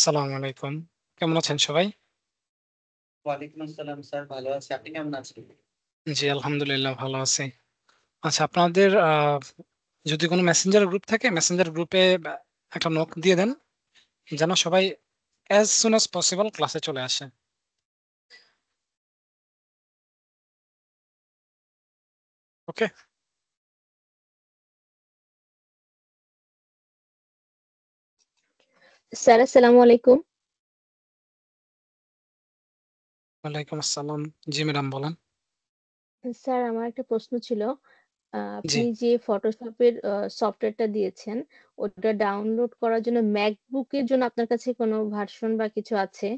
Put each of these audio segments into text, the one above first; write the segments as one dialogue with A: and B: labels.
A: আসসালামু আলাইকুম। কেমন আছেন সবাই?
B: ওয়ালাইকুম আসসালাম স্যার, ভালো আছি। আপনি কেমন আছেন?
A: জি, আলহামদুলিল্লাহ ভালো আছি। আচ্ছা আপনাদের যদি কোনো মেসেঞ্জার গ্রুপ থাকে মেসেঞ্জার গ্রুপে একটা নক দিয়ে দেন যেন সবাই as soon as possible ক্লাসে চলে আসে। ওকে?
C: স্যার আসসালামু আলাইকুম।
A: ওয়ালাইকুম আসসালাম। জি ম্যাডাম বলেন।
C: স্যার আমার একটা প্রশ্ন ছিল।
A: জি।
C: আপনি যে ফটোশপের সফটওয়্যারটা দিয়েছেন, ওটা ডাউনলোড করার জন্য MacBook এর জন্য আপনার কাছে কোনো ভার্সন বা কিছু আছে?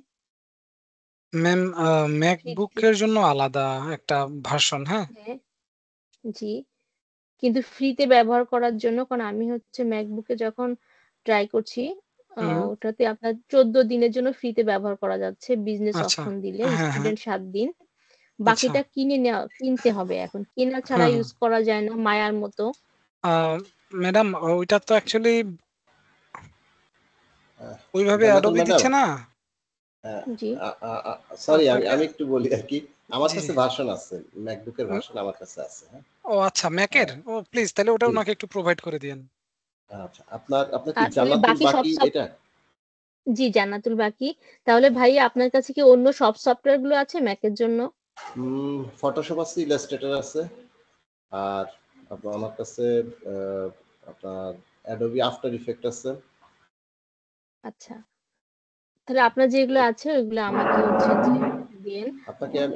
A: ম্যাম
C: ফ্রি
A: MacBook
C: ফ্রি
A: এর জন্য আলাদা একটা ভার্সন, হ্যাঁ?
C: হ্যাঁ, জি। কিন্তু ফ্রিতে ব্যবহার করার জন্য কারণ আমি হচ্ছে MacBook এ যখন ট্রাই করছি,
A: হুম,
C: ওটাতে আপনার 14 দিনের জন্য ফ্রিতে ব্যবহার করা যাচ্ছে বিজনেস
A: আচ্ছা।
C: অপশন দিলে,
A: হ্যাঁ, হ্যাঁ।
C: স্টুডেন্ট ৭ দিন।
A: আচ্ছা।
C: বাকিটা কিনতে হবে এখন। কেনা ছাড়া
A: হুম,
C: ইউজ করা যায় না মায়ার মতো।
A: আ ম্যাডাম ওইটা তো অ্যাকচুয়ালি
D: আহ,
A: ওইভাবে
D: জান্নাতুল
A: Adobe
D: ম্যাডাম,
A: দিচ্ছে না?
C: জি।
D: সরি, আমি
A: আপনাকে
D: আমি একটু বলি আর কি। আমার
A: জি, জি।
D: কাছে ভার্সন আছে, ম্যাকবুকের ভার্সন আমার কাছে আছে। হ্যাঁ,
A: ও আচ্ছা ম্যাকের? ও প্লিজ তাহলে ওটা
D: জি।
A: উনাকে একটু প্রোভাইড করে দিয়েন।
D: আচ্ছা, আপনার আপনার কি
C: তাহলে
D: জান্নাতুল
C: বাকি সব
D: বাকি এটা?
C: জি, জান্নাতুল বাকি। তাহলে ভাইয়া আপনার কাছে কি অন্য সব সফটওয়্যার গুলো আছে ম্যাকের জন্য?
D: ফটোশপ আছে, ইলাস্ট্রেটর আছে, আর আমার কাছে আহ, আপনার অ্যাডোবি আফটার ইফেক্ট আছে।
C: আচ্ছা। তাহলে আপনার যেগুলো আছে ওইগুলো আমাকে হচ্ছে যে দিয়েন।
D: আপনাকে
C: আর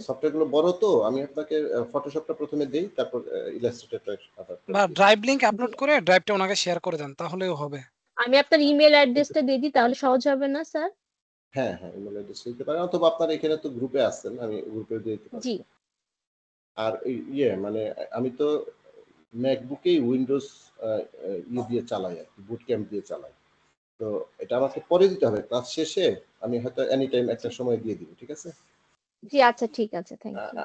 D: সফটওয়্যার গুলো বড়, তো আমি আপনাকে ফটোশপটা প্রথমে দেই, তারপর ইলাস্ট্রেটরটা আবার পরে
A: বা
D: দিই।
A: ড্রাইভ লিংক
C: জি।
A: আপলোড করে ড্রাইভটা ওনাকে শেয়ার করে দেন তাহলেও হবে।
C: আমি আপনার ইমেইল অ্যাড্রেসটা দিয়ে দিই তাহলে সহজ হবে না স্যার?
D: হ্যাঁ, হ্যাঁ, ইমেল অ্যাড্রেস দিতে পারেন, অথবা আপনার এখানে তো গ্রুপে আছেন, আমি গ্রুপে দিয়ে দিতে পারবো।
C: জি।
D: আর মানে আমি তো ম্যাকবুকেই উইন্ডোজ দিয়ে চালাই আর কি, বুট ক্যাম্প দিয়ে চালাই। তো এটা আমাকে পরে দিতে হবে ক্লাস শেষে। আমি হয়তো এনি টাইম একটা
C: জি।
D: সময় দিয়ে দিব, ঠিক আছে?
C: জি, আচ্ছা ঠিক আছে। Thank you.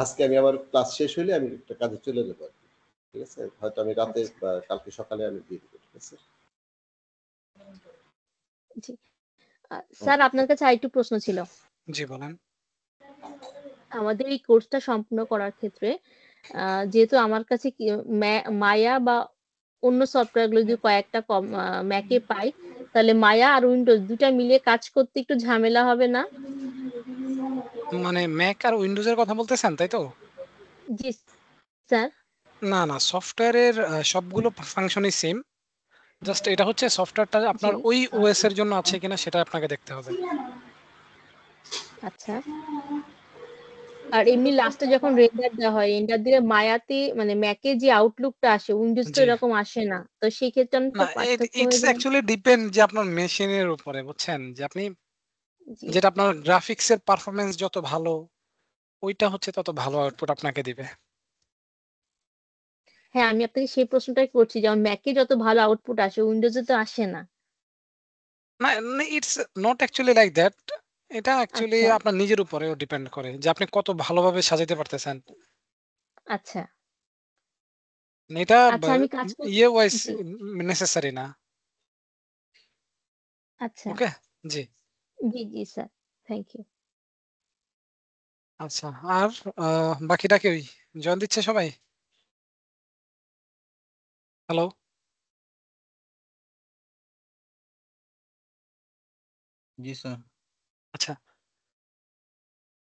D: আজকে আমি আবার ক্লাস শেষ হইলে আমি একটা কাজে চলে যাবো আর কি, ঠিক আছে? হয়তো আমি রাতে
C: আচ্ছা,
D: বা কালকে সকালে আমি দিয়ে দিব, ঠিক আছে?
C: জি। Sir
D: okay.
C: আপনার কাছে আরেকটু প্রশ্ন ছিল।
A: জি বলেন।
C: আমাদের এই কোর্সটা সম্পূর্ণ করার ক্ষেত্রে যেহেতু আমার কাছে মায়া বা অন্য সফটওয়্যার গুলো যদি কয়েকটা ম্যাকে পাই, তাহলে মায়া আর উইন্ডোজ ২ টা মিলিয়ে কাজ করতে একটু ঝামেলা হবে না?
A: মানে ম্যাক আর উইন্ডোজ এর কথা বলতেছেন, তাই তো?
C: জি, স্যার।
A: না, না সফটওয়্যারের সবগুলো ফাংশনই সেম। জাস্ট এটা হচ্ছে সফটওয়্যারটা
C: জি,
A: আপনার ওই ওএস এর জন্য আছে কিনা সেটা আপনাকে দেখতে হবে।
C: আচ্ছা। আর এমনি লাস্টে যখন রেন্ডার দেওয়া হয়, রেন্ডার দিলে মায়াতে মানে ম্যাকে যে আউটলুকটা আসে, উইন্ডোজ তো
A: জি।
C: এরকম আসে না। তো সেক্ষেত্রে
A: না
C: অনেকটা পার্থক্য
A: ইটস
C: হয়ে যায় না?
A: অ্যাকচুয়ালি ডিপেন্ড যে আপনার মেশিনের উপরে বুঝছেন? যে আপনি
C: জি।
A: যেটা আপনার গ্রাফিক্স এর পারফরম্যান্স যত ভালো ওইটা হচ্ছে তত ভালো আউটপুট আপনাকে দিবে।
C: হ্যাঁ, আমি আপনাকে সেই প্রশ্নটাই করছি। যেমন ম্যাকে যত ভালো আউটপুট আসে, উইন্ডোজে তো আসে না।
A: না, it's not actually like that. এটা অ্যাকচুয়ালি
C: আচ্ছা,
A: আপনার নিজের উপরেও ডিপেন্ড করে যে আপনি কত ভালোভাবে সাজাতে পারতেছেন।
C: আচ্ছা,
A: এটা
C: আচ্ছা আমি কাজ কর
A: ইয়ে ওয়াইজ
C: জি,
A: নেসেসারি না।
C: আচ্ছা।
A: ওকে? জি।
C: জি, জি স্যার। Thank you.
A: আচ্ছা। আর বাকিটা কি জয়েন দিচ্ছে সবাই? হ্যালো?
B: জি স্যার।
A: আচ্ছা।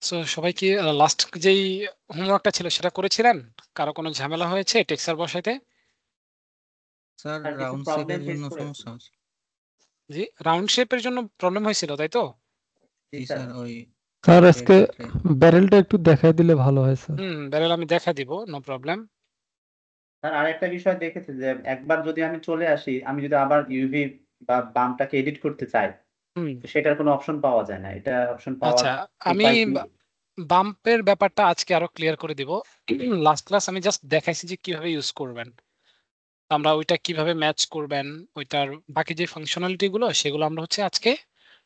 A: সো সবাই কি লাস্ট যেই হোমওয়ার্কটা ছিল সেটা করেছিলেন? কারো কোনো ঝামেলা হয়েছে টেক্সার বসাইতে?
B: স্যার
E: স্যার কিছু
B: রাউন্ড
E: প্রবলেম
B: শেপের
E: ফেস
B: জন্য
E: করেছি।
B: সমস্যা হচ্ছে।
A: জি, রাউন্ড শেপ এর জন্য প্রবলেম হয়েছিল, তাই তো?
E: জি
B: জি
E: স্যার।
B: স্যার, ওই
F: স্যার
B: কাটের
F: আজকে
B: ক্ষেত্রে।
F: ব্যারেলটা একটু দেখাই দিলে ভালো হয় স্যার।
A: ব্যারেল আমি দেখা দিব, নো প্রবলেম।
E: স্যার আরেকটা বিষয় দেখেছি যে একবার যদি আমি চলে আসি, আমি যদি আবার ইউভি বা বাম্পটাকে এডিট করতে চাই,
A: হুম,
E: তো সেটার কোনো অপশন পাওয়া যায় না। এটা অপশন পাওয়ার
A: আচ্ছা আমি
E: উপায় কি?
A: বাম্পের ব্যাপারটা আজকে আরো ক্লিয়ার করে দিব। লাস্ট ক্লাস আমি জাস্ট দেখাইছি যে কিভাবে ইউজ করবেন। আমরা ওইটা কিভাবে ম্যাচ করবেন, ওইটার বাকি যে ফাংশনালিটি গুলো সেগুলো আমরা হচ্ছে আজকে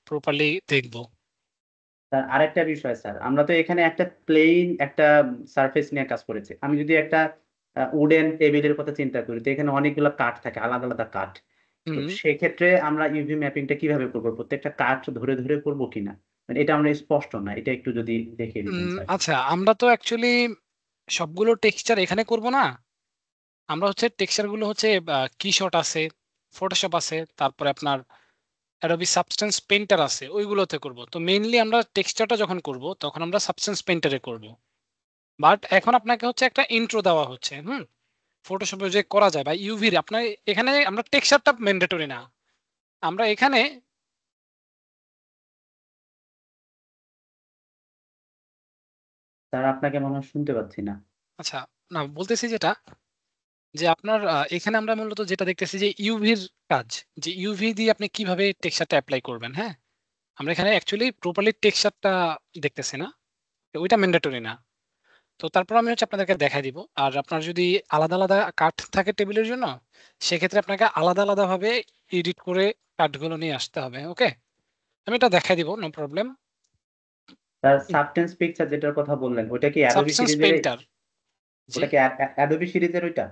A: প্রপারলি দেখব।
E: স্যার আরেকটা বিষয় স্যার, আমরা তো এখানে একটা প্লেইন একটা সারফেস নিয়ে কাজ করেছি। আমি যদি একটা উডেন টেবিলের কথা চিন্তা করি, তো এখানে অনেকগুলো কাঠ থাকে, আলাদা আলাদা কাঠ। তো
A: হুম
E: সেক্ষেত্রে আমরা ইউভি ম্যাপিংটা কিভাবে করবো, প্রত্যেকটা কাঠ ধরে ধরে করবো কিনা, মানে এটা আমরা স্পষ্ট না, এটা একটু যদি দেখিয়ে দিতেন স্যার।
A: আচ্ছা, আমরা তো অ্যাকচুয়ালি সবগুলো টেক্সচার এখানে করব না। আমরা হচ্ছে টেক্সচার গুলো হচ্ছে কিশট আছে, ফটোশপ আছে, তারপরে আপনার অ্যাডোবি সাবস্টেন্স পেইন্টার আছে, ওইগুলোতে করব। তো মেইনলি আমরা টেক্সচারটা যখন করব তখন আমরা সাবস্টেন্স পেইন্টারে করব। বাট এখন আপনাকে হচ্ছে একটা ইন্ট্রো দেওয়া হচ্ছে, ফটোশপে যে করা যায় বা ইউভির আপনার এখানে আমরা টেক্সচারটা ম্যান্ডেটরি না, আমরা এখানে
E: স্যার আপনাকে মনে হয় শুনতে পাচ্ছি না।
A: আচ্ছা না বলতেছি যেটা, যে আপনার এখানে আমরা মূলত যেটা দেখতেছি যে ইউভির কাজ, যে ইউভি দিয়ে আপনি কিভাবে টেক্সচারটা অ্যাপ্লাই করবেন। হ্যাঁ, আমরা এখানে অ্যাকচুয়ালি প্রপারলি টেক্সচারটা দেখতেছি না, তো ওইটা ম্যান্ডেটরি না। তো তারপর আমি হচ্ছে আপনাদেরকে দেখাই দিব। আর আপনার যদি আলাদা আলাদা কাঠ থাকে টেবিলের জন্য, সেক্ষেত্রে আপনাকে আলাদা আলাদা ভাবে এডিট করে কাঠগুলো নিয়ে আসতে হবে। ওকে, আমি এটা দেখাই দিব, no problem.
E: Sir substance picture যেটার কথা বললেন ওটা কি অ্যাডোবি
A: সাবস্টেন্স
E: সিরিজের,
A: পেইন্টার, জি
E: ওটা কি অ্যাডোবি সিরিজের ওইটা?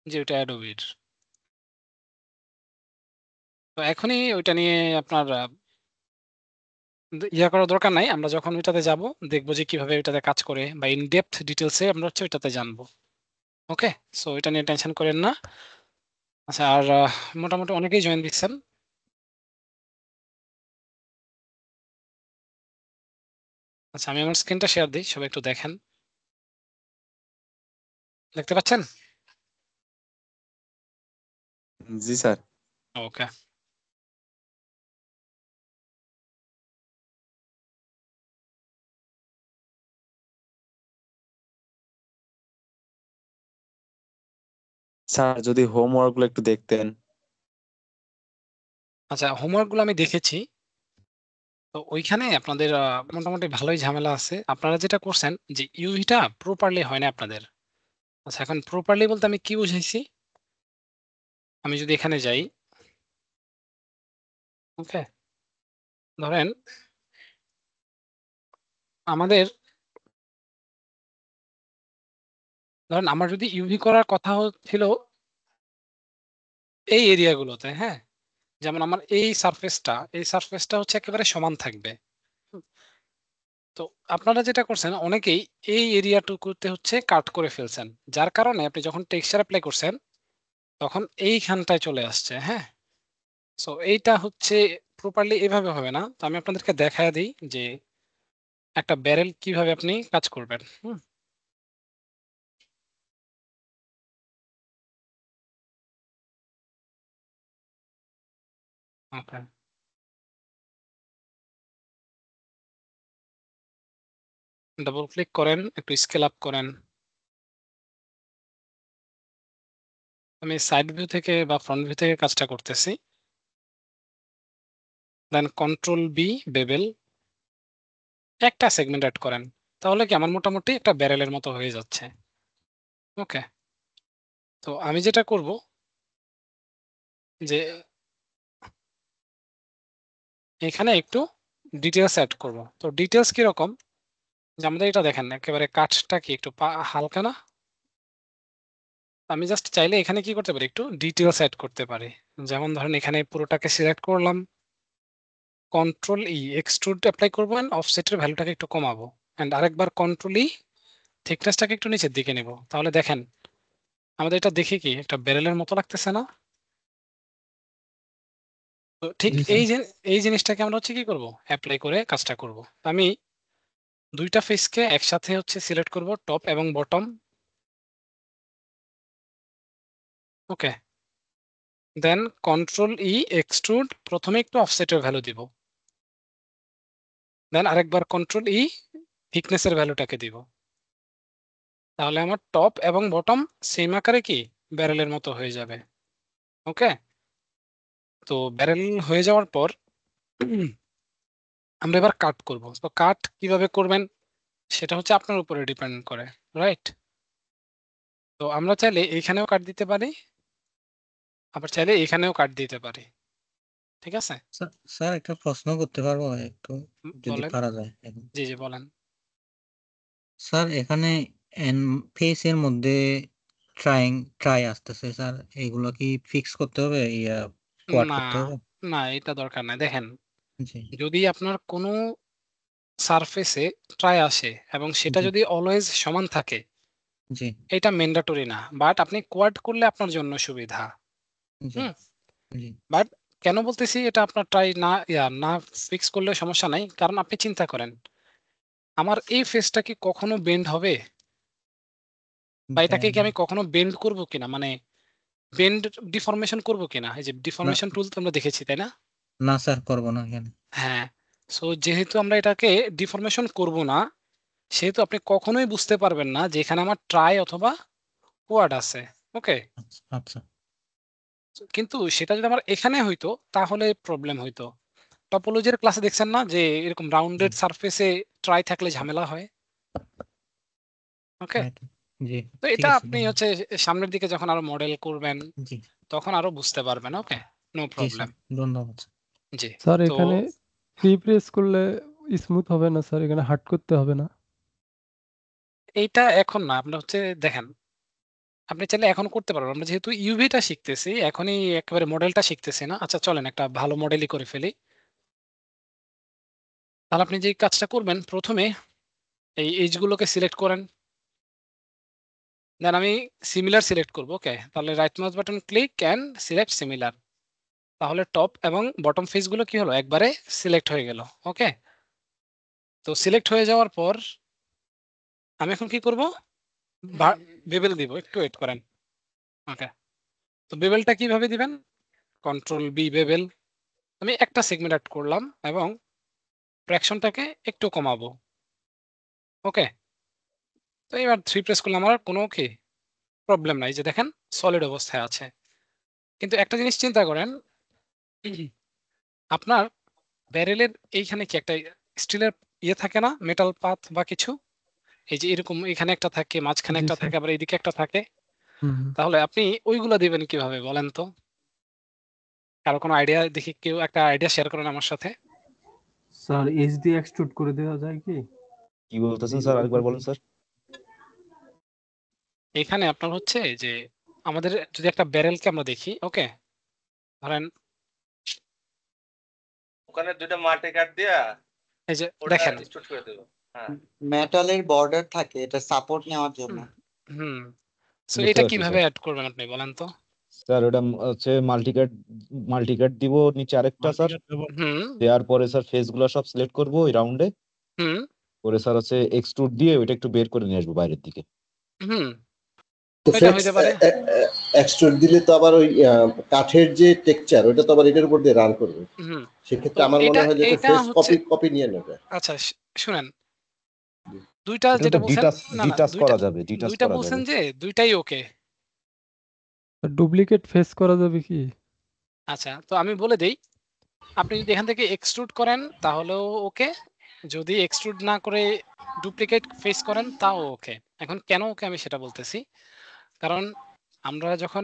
A: জি, ওইটা অ্যাডোবির। তো এখনই ওইটা নিয়ে আপনার ইয়া করার দরকার নাই। আমরা যখন ওইটাতে যাব দেখবো যে কিভাবে ওইটাতে কাজ করে, বা ইন ডেপথ ডিটেলসে আমরা হচ্ছে ওইটাতে জানবো। ওকে, সো এটা নিয়ে টেনশন করেন না। আচ্ছা, আর মোটামুটি অনেকেই জয়েন দিচ্ছেন। আচ্ছা, আমি আমার স্ক্রিনটা শেয়ার দিই, সবাই একটু দেখেন। দেখতে পাচ্ছেন?
G: জি স্যার।
A: ওকে,
G: স্যার যদি হোমওয়ার্ক গুলো একটু দেখতেন।
A: আচ্ছা, হোমওয়ার্ক গুলো আমি দেখেছি। তো ওইখানে আপনাদের মোটামুটি ভালোই ঝামেলা আছে। আপনারা যেটা করছেন যে ইউভিটা প্রপারলি হয় না আপনাদের। আচ্ছা, এখন প্রপারলি বলতে আমি কি বুঝাইছি, আমি যদি এখানে যাই, ওকে, ধরেন আমাদের, ধরেন আমার যদি ইউভি করার কথা ছিল এই এরিয়াগুলোতে, হ্যাঁ, যেমন আমার এই সারফেসটা হচ্ছে একেবারে সমান থাকবে। হুম, তো আপনারা যেটা করছেন অনেকেই এই এরিয়াটুকুতে হচ্ছে কাট করে ফেলছেন, যার কারণে আপনি যখন টেক্সচার অ্যাপ্লাই করছেন তখন এইখানটায় চলে আসছে। হ্যাঁ, সো এইটা হচ্ছে প্রপারলি এভাবে হবে না। তো আমি আপনাদেরকে দেখায় দিই যে একটা ব্যারেল কিভাবে আপনি কাজ করবেন। ওকে, ডাবল ক্লিক করেন, একটু স্কেল আপ করেন। আমি সাইড ভিউ থেকে বা ফ্রন্ট ভিউ থেকে কাজটা করতেছি। দেন কন্ট্রোল বি, বেবেল, একটা সেগমেন্ট অ্যাড করেন, তাহলে কি আমার মোটামুটি একটা ব্যারেলের মতো হয়ে যাচ্ছে। ওকে, তো আমি যেটা করব যে এখানে একটু ডিটেলস অ্যাড করব। তো ডিটেলস কিরকম, যে আমাদের এটা দেখেন একেবারে কাঠটা কি একটু হালকা না। আমি জাস্ট চাইলে এখানে কি করতে পারি, একটু ডিটেলস অ্যাড করতে পারি। যেমন ধরেন এখানে পুরোটাকে সিলেক্ট করলাম, কন্ট্রোল ই এক্সট্রুড অ্যাপ্লাই করবো, এন্ড অফসেটের ভ্যালুটাকে একটু কমাবো, এন্ড আরেকবার কন্ট্রোল ই থিকনেসটাকে একটু নিচের দিকে নেব। তাহলে দেখেন আমাদের এটা দেখে কি একটা ব্যারেলের মতো লাগতেছে না? তো ঠিক
F: জি স্যার।
A: এই জিনিসটাকে আমরা হচ্ছে কি করব, অ্যাপ্লাই করে কাজটা করব। আমি দুইটা ফেসকে একসাথে হচ্ছে সিলেক্ট করব, টপ এবং বটম। ওকে, দেন কন্ট্রোল ই এক্সট্রুড, প্রথমে একটু অফসেটের ভ্যালু দিব, দেন আরেকবার কন্ট্রোল ই থিকনেসের ভ্যালুটাকে দিব। তাহলে আমার টপ এবং বটম সেম আকারে কি ব্যারেলের মতো হয়ে যাবে। ওকে, তো ব্যারেল হয়ে যাওয়ার পর আমরা এবার কাট করব। তো কাট কিভাবে করবেন সেটা হচ্ছে আপনার উপরে ডিপেন্ড করে, রাইট? তো আমরা চাইলে এইখানেও কাট দিতে পারি, আবার চাইলে এখানেও কাট দিতে পারি। ঠিক আছে,
B: স্যার একটা প্রশ্ন করতে পারবো একটু, যদি
A: বলেন।
B: পারা যায় এখন?
A: জি জি, বলেন।
B: স্যার এখানে ফেস এর মধ্যে
H: ট্রাই আসতেছে স্যার, এগুলো কি ফিক্স করতে হবে, কোয়াড
A: না
H: করতে হবে?
A: না এটা দরকার নাই। দেখেন
H: জি
A: যদি আপনার কোনো সারফেসে ট্রাই আসে এবং সেটা
H: জি
A: যদি অলওয়েজ সমান থাকে
H: জি
A: এটা ম্যান্ডেটরি না, বাট আপনি কোয়াড করলে আপনার জন্য সুবিধা।
H: জি
A: হুম
H: জি
A: বাট কেন বলতেছি এটা আপনার ট্রাই না ফিক্স করলে সমস্যা নাই, কারণ আপনি চিন্তা করেন আমার এই ফেসটা কি কখনো বেন্ড হবে, বা এটাকে কি আমি কখনো বেন্ড করব কিনা, মানে বেন্ড ডিফরমেশন করব কিনা। এই যে
H: না
A: ডিফরমেশন টুল তো আমরা দেখেছি তাই না?
H: না স্যার, করবো না এখানে।
A: হ্যাঁ, সো যেহেতু আমরা এটাকে ডিফরমেশন করব না, সেহেতু আপনি কখনোই বুঝতে পারবেন না যে এখানে আমার ট্রাই অথবা কোয়াড আছে। ওকে,
H: আচ্ছা আচ্ছা
A: কিন্তু সেটা যদি আমার এখানে হইতো তাহলে প্রবলেম হইতো। টপোলজির ক্লাসে দেখছেন না যে এরকম
H: জি
A: রাউন্ডেড সারফেসে ট্রাই থাকলে ঝামেলা হয়। ওকে,
H: right. জি
A: তো
H: ঠিক
A: এটা
H: আছে,
A: আপনি
H: ধন্যবাদ।
A: হচ্ছে সামনের দিকে যখন আরো মডেল করবেন
H: জি
A: তখন আরো বুঝতে পারবেন। ওকে, নো
H: জি
A: প্রবলেম।
H: স্যার, ধন্যবাদ।
A: জি,
F: স্যার
A: তো
F: এখানে ফ্রি প্রেস করলে স্মুথ হবে না স্যার, এখানে হার্ড করতে হবে না?
A: এইটা এখন না, আপনার হচ্ছে দেখেন আপনি চাইলে এখন করতে পারবেন। আমরা যেহেতু ইউভিটা শিখতেছি এখনই একেবারে মডেলটা শিখতেছি না। আচ্ছা চলেন একটা ভালো মডেলই করে ফেলি। তাহলে আপনি যে কাজটা করবেন প্রথমে এই এজগুলোকে সিলেক্ট করেন, দেন আমি সিমিলার সিলেক্ট করব। ওকে, তাহলে right mouse button click and select similar. তাহলে টপ এবং বটম ফেস গুলো কি হলো, একবারে সিলেক্ট হয়ে গেল। ওকে, তো সিলেক্ট হয়ে যাওয়ার পর আমি এখন কি করব, বেবেল দিব। একটু ওয়েট করেন। ওকে, তো বেবেলটা কিভাবে দিবেন, কন্ট্রোল বি বেবেল। আমি একটা সেগমেন্ট অ্যাড করলাম এবং ফ্র্যাকশনটাকে একটু কমাবো। ওকে, তো এবার 3 প্রেস করলে আমার কোনো কি প্রবলেম নাই, যে দেখেন সলিড অবস্থায় আছে। কিন্তু একটা জিনিস চিন্তা করেন, আপনার ব্যারেলের এইখানে কি একটা স্টিলের ইয়ে থাকে না, মেটাল পাত বা কিছু, এই যে এরকম এখানে একটা থাকে, মাঝখানে
F: জি
A: একটা
F: স্যার।
A: থাকে, আবার এইদিকে একটা থাকে।
F: হুম হুম।
A: তাহলে আপনি ওইগুলো দিবেন কিভাবে বলেন তো? কারো কোনো আইডিয়া, দেখি কেউ একটা আইডিয়া শেয়ার করেন আমার সাথে।
F: স্যার এইচডি এক্সট্রুড করে দেওয়া যায় কি?
G: কি বলতেছেন স্যার, আরেকবার বলেন স্যার।
A: এখানে আপনার হচ্ছে যে আমাদের যদি একটা ব্যারেলকে আমরা দেখি, ওকে ধরেন
I: ওখানে দুইটা মাটি কাট দিয়া
A: এই যে
I: ওটা
A: দেখেন,
I: স্টুট করে দেবো। হ্যাঁ,
B: মেটালের বর্ডার থাকে এটা সাপোর্ট নেওয়ার জন্য।
A: হুম, সো
G: বুঝতে
A: এটা
G: পারছি
A: কিভাবে
G: স্যার।
A: অ্যাড করবেন আপনি বলেন তো?
G: স্যার ওটা হচ্ছে মাল্টিকাট দিব নিচে আরেকটা স্যার,
A: হুম
G: দেওয়ার পরে স্যার ফেস গুলো সব সিলেক্ট করবো ওই রাউন্ডে
A: হুম
G: করে স্যার হচ্ছে এক্সট্রুড দিয়ে ওইটা একটু বের করে নিয়ে আসবো বাইরের দিকে।
A: হুম
D: তো
A: এটা
D: ফ্রেক্স
A: হইতে পারে।
D: এক্সট্রুড দিলে তো আবার ওই কাঠের যে টেক্সচার ওটা তো আবার এটার উপর দিয়ে রান করবে,
A: হুম
D: সেক্ষেত্রে
A: তো
D: আমার মনে
A: এটা
D: হয় যে এটা
A: এটা
D: ফেস
A: হচ্ছে
D: কপি নিয়ে নেবে।
A: আচ্ছা শুনেন, দুইটা
G: এটা
A: যেটা
G: তো
A: বলছেন, না না
G: ডিটাচ
A: দুইটা
G: করা যাবে, ডিটাচ
A: দুইটা
G: করা
A: বলছেন
G: যাবে।
A: যে দুইটাই ওকে।
F: ডুপ্লিকেট ফেস করা যাবে কি?
A: আচ্ছা তো আমি বলে দেই, আপনি যদি এখান থেকে এক্সট্রুড করেন তাহলেও ওকে, যদি এক্সট্রুড না করে ডুপ্লিকেট ফেস করেন তাও ওকে। এখন কেন ওকে আমি সেটা বলতেছি, কারণ আমরা যখন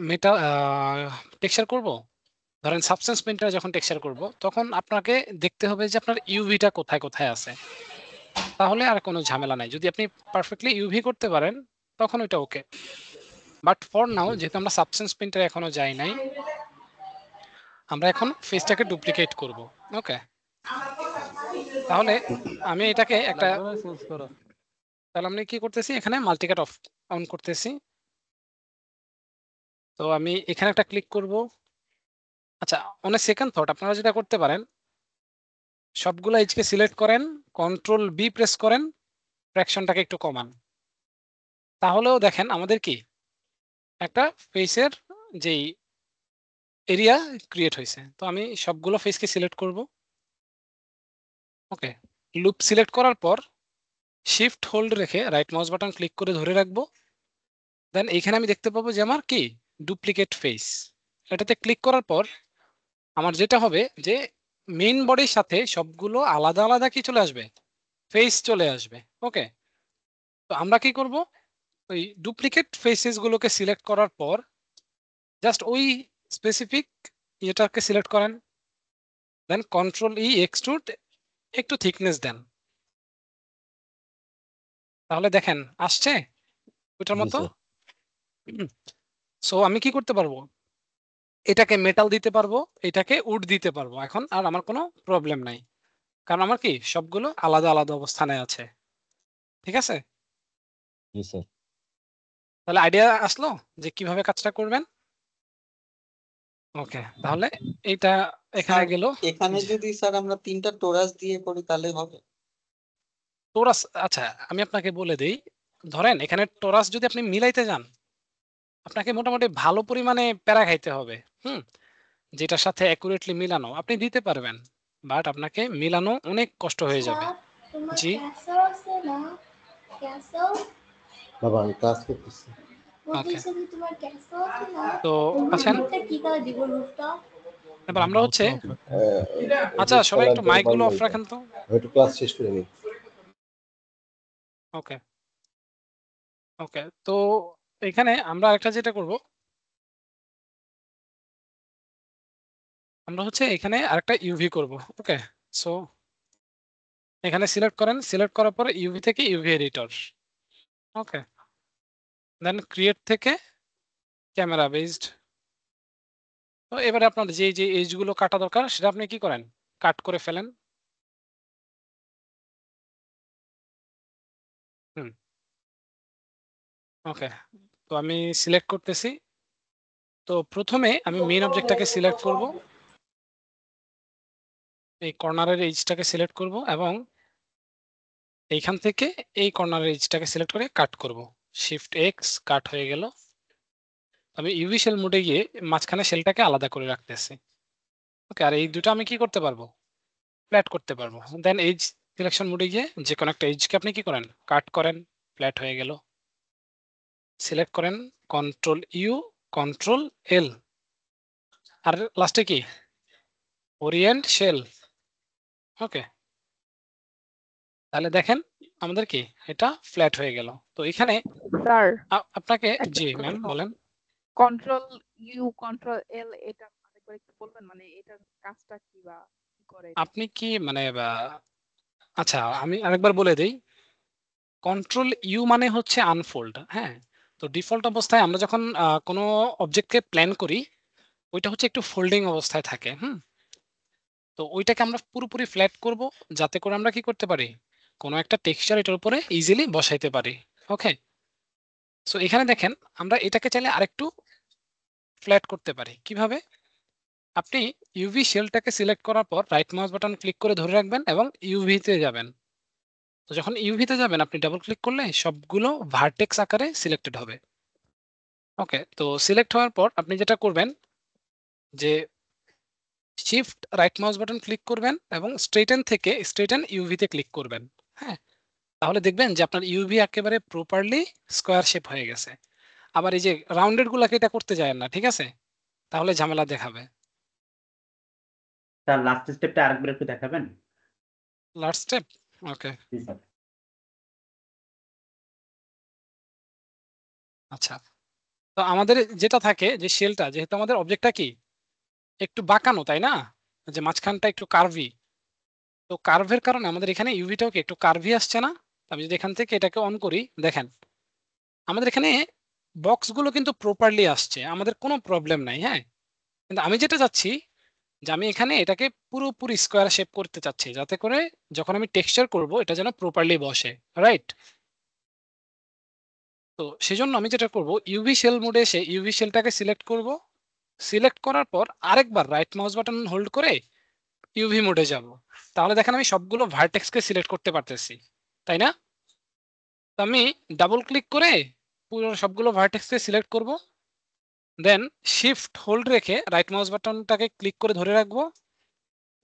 A: মেটা টেক্সচার করব, ধরেন সাবস্টেন্স পেইন্টার যখন টেক্সচার করব তখন আপনাকে দেখতে হবে যে আপনার ইউভিটা কোথায় কোথায় আছে। তাহলে আর কোনো ঝামেলা নাই, যদি আপনি পারফেক্টলি ইউভি করতে পারেন তখন ওইটা ওকে। বাট ফর নাও যেহেতু আমরা সাবস্টেন্স পেইন্টার এখনো যাই নাই, আমরা এখন ফেসটাকে ডুপ্লিকেট করব। ওকে, তাহলে আমি এটাকে একটা,
F: লাগবে না চেঞ্জ করা?
A: তাহলে আমি কি করতেছি এখানে মাল্টিকাট অন করতেছি। তো আমি এখানে একটা ক্লিক করব। আচ্ছা, অন এ সেকেন্ড থট আপনারা যেটা করতে পারেন, সবগুলো এজকে সিলেক্ট করেন, কন্ট্রোল বি প্রেস করেন, ফ্র্যাকশনটাকে একটু কমান। তাহলেও দেখেন আমাদের কি একটা ফেসের যেই এরিয়া ক্রিয়েট হয়েছে। তো আমি সবগুলো ফেসকে সিলেক্ট করব। ওকে, লুপ সিলেক্ট করার পর শিফট হোল্ড রেখে রাইট মাউস বাটন ক্লিক করে ধরে রাখবো। দেন এইখানে আমি দেখতে পাবো যে আমার কি ডুপ্লিকেট ফেস। এটাতে ক্লিক করার পর আমার যেটা হবে যে মেইন বডির সাথে সবগুলো আলাদা আলাদা কি চলে আসবে, ফেস চলে আসবে। ওকে, তো আমরা কি করব, ওই ডুপ্লিকেট ফেসেস গুলোকে সিলেক্ট করার পর জাস্ট ওই স্পেসিফিক ইয়েটাকে সিলেক্ট করেন, দেন কন্ট্রোল ই এক্সট্রুড, একটু থিকনেস দেন। তাহলে দেখেন আসছে, ওইটার
G: জি
A: মতো।
G: স্যার।
A: সো আমি কি করতে পারবো, এটাকে মেটাল দিতে পারবো, এটাকে উড দিতে পারবো, এখন আর আমার কোনো প্রবলেম নাই, কারণ আমার কি সবগুলো আলাদা আলাদা অবস্থানে আছে। ঠিক আছে,
G: জি স্যার।
A: তাহলে আইডিয়া আসলো যে কিভাবে কাজটা করবেন। ওকে, তাহলে এটা এখানে
B: স্যার
A: গেল।
B: এখানে যদি স্যার আমরা 3টা টোরাস দিয়ে করি তাহলে হবে?
A: টোরাস, আচ্ছা আমি আপনাকে বলে দেই, ধরেন এখানে টোরাস যদি আপনি মিলাইতে যান, আপনাকে মোটামুটি ভালো পরিমাণে প্যারা খাইতে হবে। যেটার সাথে অ্যাকুরেটলি মিলানো আপনি দিতে পারবেন, বাট আপনাকে মিলানো অনেক কষ্ট হয়ে যাবে। জি
D: বাবা আমি ক্লাস করতেছি।
A: ওকে, তো আছেন, এবার আমরা হচ্ছে, আচ্ছা সবাই একটু মাইকগুলো অফ রাখেন তো।
D: একটু ক্লাস শেষ করে নিই।
A: ওকে ওকে, তো এখানে আমরা একটা যেটা করব, আমরা হচ্ছে এখানে আরেকটা ইউভি করব। ওকে, সো এখানে সিলেক্ট করেন, সিলেক্ট করার পরে ইউভি থেকে ইউভি এডিটর। ওকে, দেন ক্রিয়েট থেকে ক্যামেরা বেসড। তো এবারে আপনার যে যে এজগুলো কাটা দরকার সেটা আপনি কি করেন, কাট করে ফেলেন। ওকে, তো আমি সিলেক্ট করতেছি। তো প্রথমে আমি মেইন অবজেক্টটাকে সিলেক্ট করব, এই কর্নারের এজটাকে সিলেক্ট করব এবং এইখান থেকে এই কর্নারের এজটাকে সিলেক্ট করে কাট করব। শিফট এক্স, কাট হয়ে গেল। আমি ইউভি শেল মোডে গিয়ে মাঝখানে শেলটাকে আলাদা করে রাখতেছি। ওকে, আর এই দুটো আমি কি করতে পারবো, ফ্ল্যাট করতে পারবো। দেন এজ সিলেকশন মোডে গিয়ে যে কোনো একটা এজকে আপনি কি করেন, কাট করেন, ফ্ল্যাট হয়ে গেল। সিলেক্ট করেন কন্ট্রোল ইউ, কন্ট্রোল এল, আর লাস্টে কি ওরিয়েন্ট শেল। ওকে, তাহলে দেখেন আমাদের কি এটা ফ্ল্যাট হয়ে গেল। তো এখানে
J: স্যার
A: আপনাকে,
J: একটা
A: জি ম্যাম
J: প্রশ্ন,
A: বলেন।
J: কন্ট্রোল ইউ কন্ট্রোল এল এটা আরেকবার একটু বলবেন, মানে এটার কাজটা কি বা কি করে এটা?
A: আপনি কি মানে আচ্ছা আমি আরেকবার বলে দেই, কন্ট্রোল ইউ মানে হচ্ছে আনফোল্ড। হ্যাঁ, তো ডিফল্ট অবস্থায় আমরা যখন কোনো অবজেক্টকে প্ল্যান করি, ওইটা হচ্ছে একটু ফোল্ডিং অবস্থায় থাকে। তো ওইটাকে আমরা পুরোপুরি ফ্ল্যাট করব, যাতে করে আমরা কি করতে পারি, কোনো একটা টেক্সচার এটার উপরে ইজিলি বসাইতে পারি। ওকে, সো এখানে দেখেন আমরা এটাকে চাইলে আরেকটু ফ্ল্যাট করতে পারি। কিভাবে, আপনি ইউভি শেলটাকে সিলেক্ট করার পর রাইট মাউস বাটন ক্লিক করে ধরে রাখবেন এবং ইউভিতে যাবেন। তো যখন ইউভিতে যাবেন আপনি ডাবল ক্লিক করলে সবগুলো ভার্টেক্স আকারে সিলেক্টেড হবে। ওকে, তো সিলেক্ট হওয়ার পর আপনি যেটা করবেন যে shift right mouse button click করবেন এবং স্ট্রেইটেন থেকে স্ট্রেইটেন ইউভিতে ক্লিক করবেন। হ্যাঁ, তাহলে দেখবেন যে আপনার ইউভি একেবারে প্রপারলি স্কোয়ার শেপ হয়ে গেছে। আবার এই যে রাউন্ডেড গুলাকে এটা করতে যায় না, ঠিক আছে, তাহলে ঝামেলা দেখাবে।
E: তার লাস্ট স্টেপটা আরেকবার একটু দেখাবেন?
A: লাস্ট স্টেপ, ওকে
E: জি স্যার।
A: আচ্ছা, তো আমাদের যেটা থাকে যে শেলটা, যেহেতু আমাদের অবজেক্টটা কি একটু বাঁকানো, তাই না, যে মাঝখানটা একটু কার্ভি, তো কার্ভের কারণে আমাদের এখানে ইউভিটাও কি একটু কার্ভি আসছে না। আমি যদি এখান থেকে এটাকে অন করি, দেখেন আমাদের এখানে বক্সগুলো কিন্তু প্রপারলি আসছে, আমাদের কোনো প্রবলেম নাই। হ্যাঁ, কিন্তু আমি যেটা চাচ্ছি যে আমি এখানে এটাকে পুরোপুরি স্কোয়ার শেপ করতে চাচ্ছি, যাতে করে যখন আমি টেক্সচার করব এটা যেন প্রপারলি বসে, রাইট। তো সেজন্য আমি যেটা করব, ইউভি শেল মোডে এসে ইউভি শেলটাকে সিলেক্ট করব, সিলেক্ট করার পর আরেকবার রাইট মাউস বাটন হোল্ড করে ইউভি মোডে যাব। তাহলে দেখেন আমি সবগুলো ভার্টেক্সকে সিলেক্ট করতে পারতেছি, তাই না। তো আমি ডাবল ক্লিক করে পুরো সবগুলো ভার্টেক্সকে সিলেক্ট করব, দেন শিফট হোল্ড রেখে রাইট মাউস বাটনটাকে ক্লিক করে ধরে রাখবো।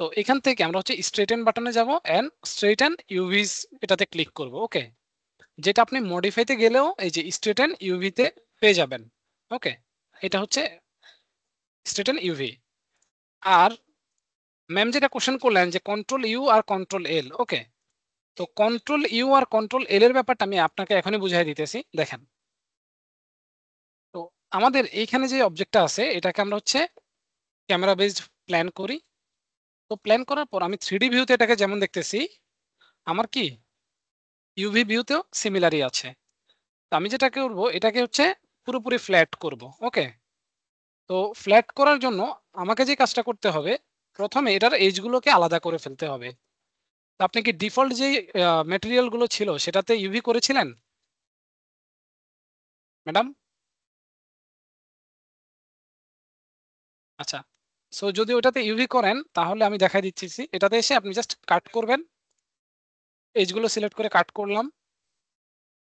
A: তো এখান থেকে আমরা হচ্ছে স্ট্রেইটেন বাটনে যাব এন্ড স্ট্রেইটেন ইউভিস এটাতে ক্লিক করব। ওকে, যেটা আপনি মডিফাইতে গেলেও এই যে স্ট্রেইটেন ইউভিতে পেয়ে যাবেন। ওকে, এটা হচ্ছে স্ট্রেইটেন ইউভি। আর ম্যাম যেটা কোশ্চেন করলেন যে কন্ট্রোল ইউ আর কন্ট্রোল এল, ওকে, তো কন্ট্রোল ইউ আর কন্ট্রোল এল এর ব্যাপারটা আমি আপনাকে এখনই বুঝাই দিতেছি। দেখেন, তো আমাদের এইখানে যে অবজেক্টটা আছে এটাকে আমরা হচ্ছে ক্যামেরা বেসড প্ল্যান করি। তো প্ল্যান করার পর আমি 3D ভিউতে এটাকে যেমন দেখতেছি, আমার কি ইউভি ভিউতেও সিমিলারই আছে। আমি যেটা করব এটাকে হচ্ছে পুরোপুরি ফ্ল্যাট করব। ওকে, তো ফ্ল্যাট করার জন্য আমাকে যে কাজটা করতে হবে, প্রথমে এটার এজগুলোকে আলাদা করে ফেলতে হবে। তো আপনি কি ডিফল্ট যে ম্যাটেরিয়াল গুলো ছিল সেটাতে ইউভি করেছিলেন ম্যাডাম? আচ্ছা, সো যদি ওটাতে ইউভি করেন তাহলে আমি দেখাই দিচ্ছি। এটাতে এসে আপনি জাস্ট কাট করবেন, এজগুলো সিলেক্ট করে কাট করলাম।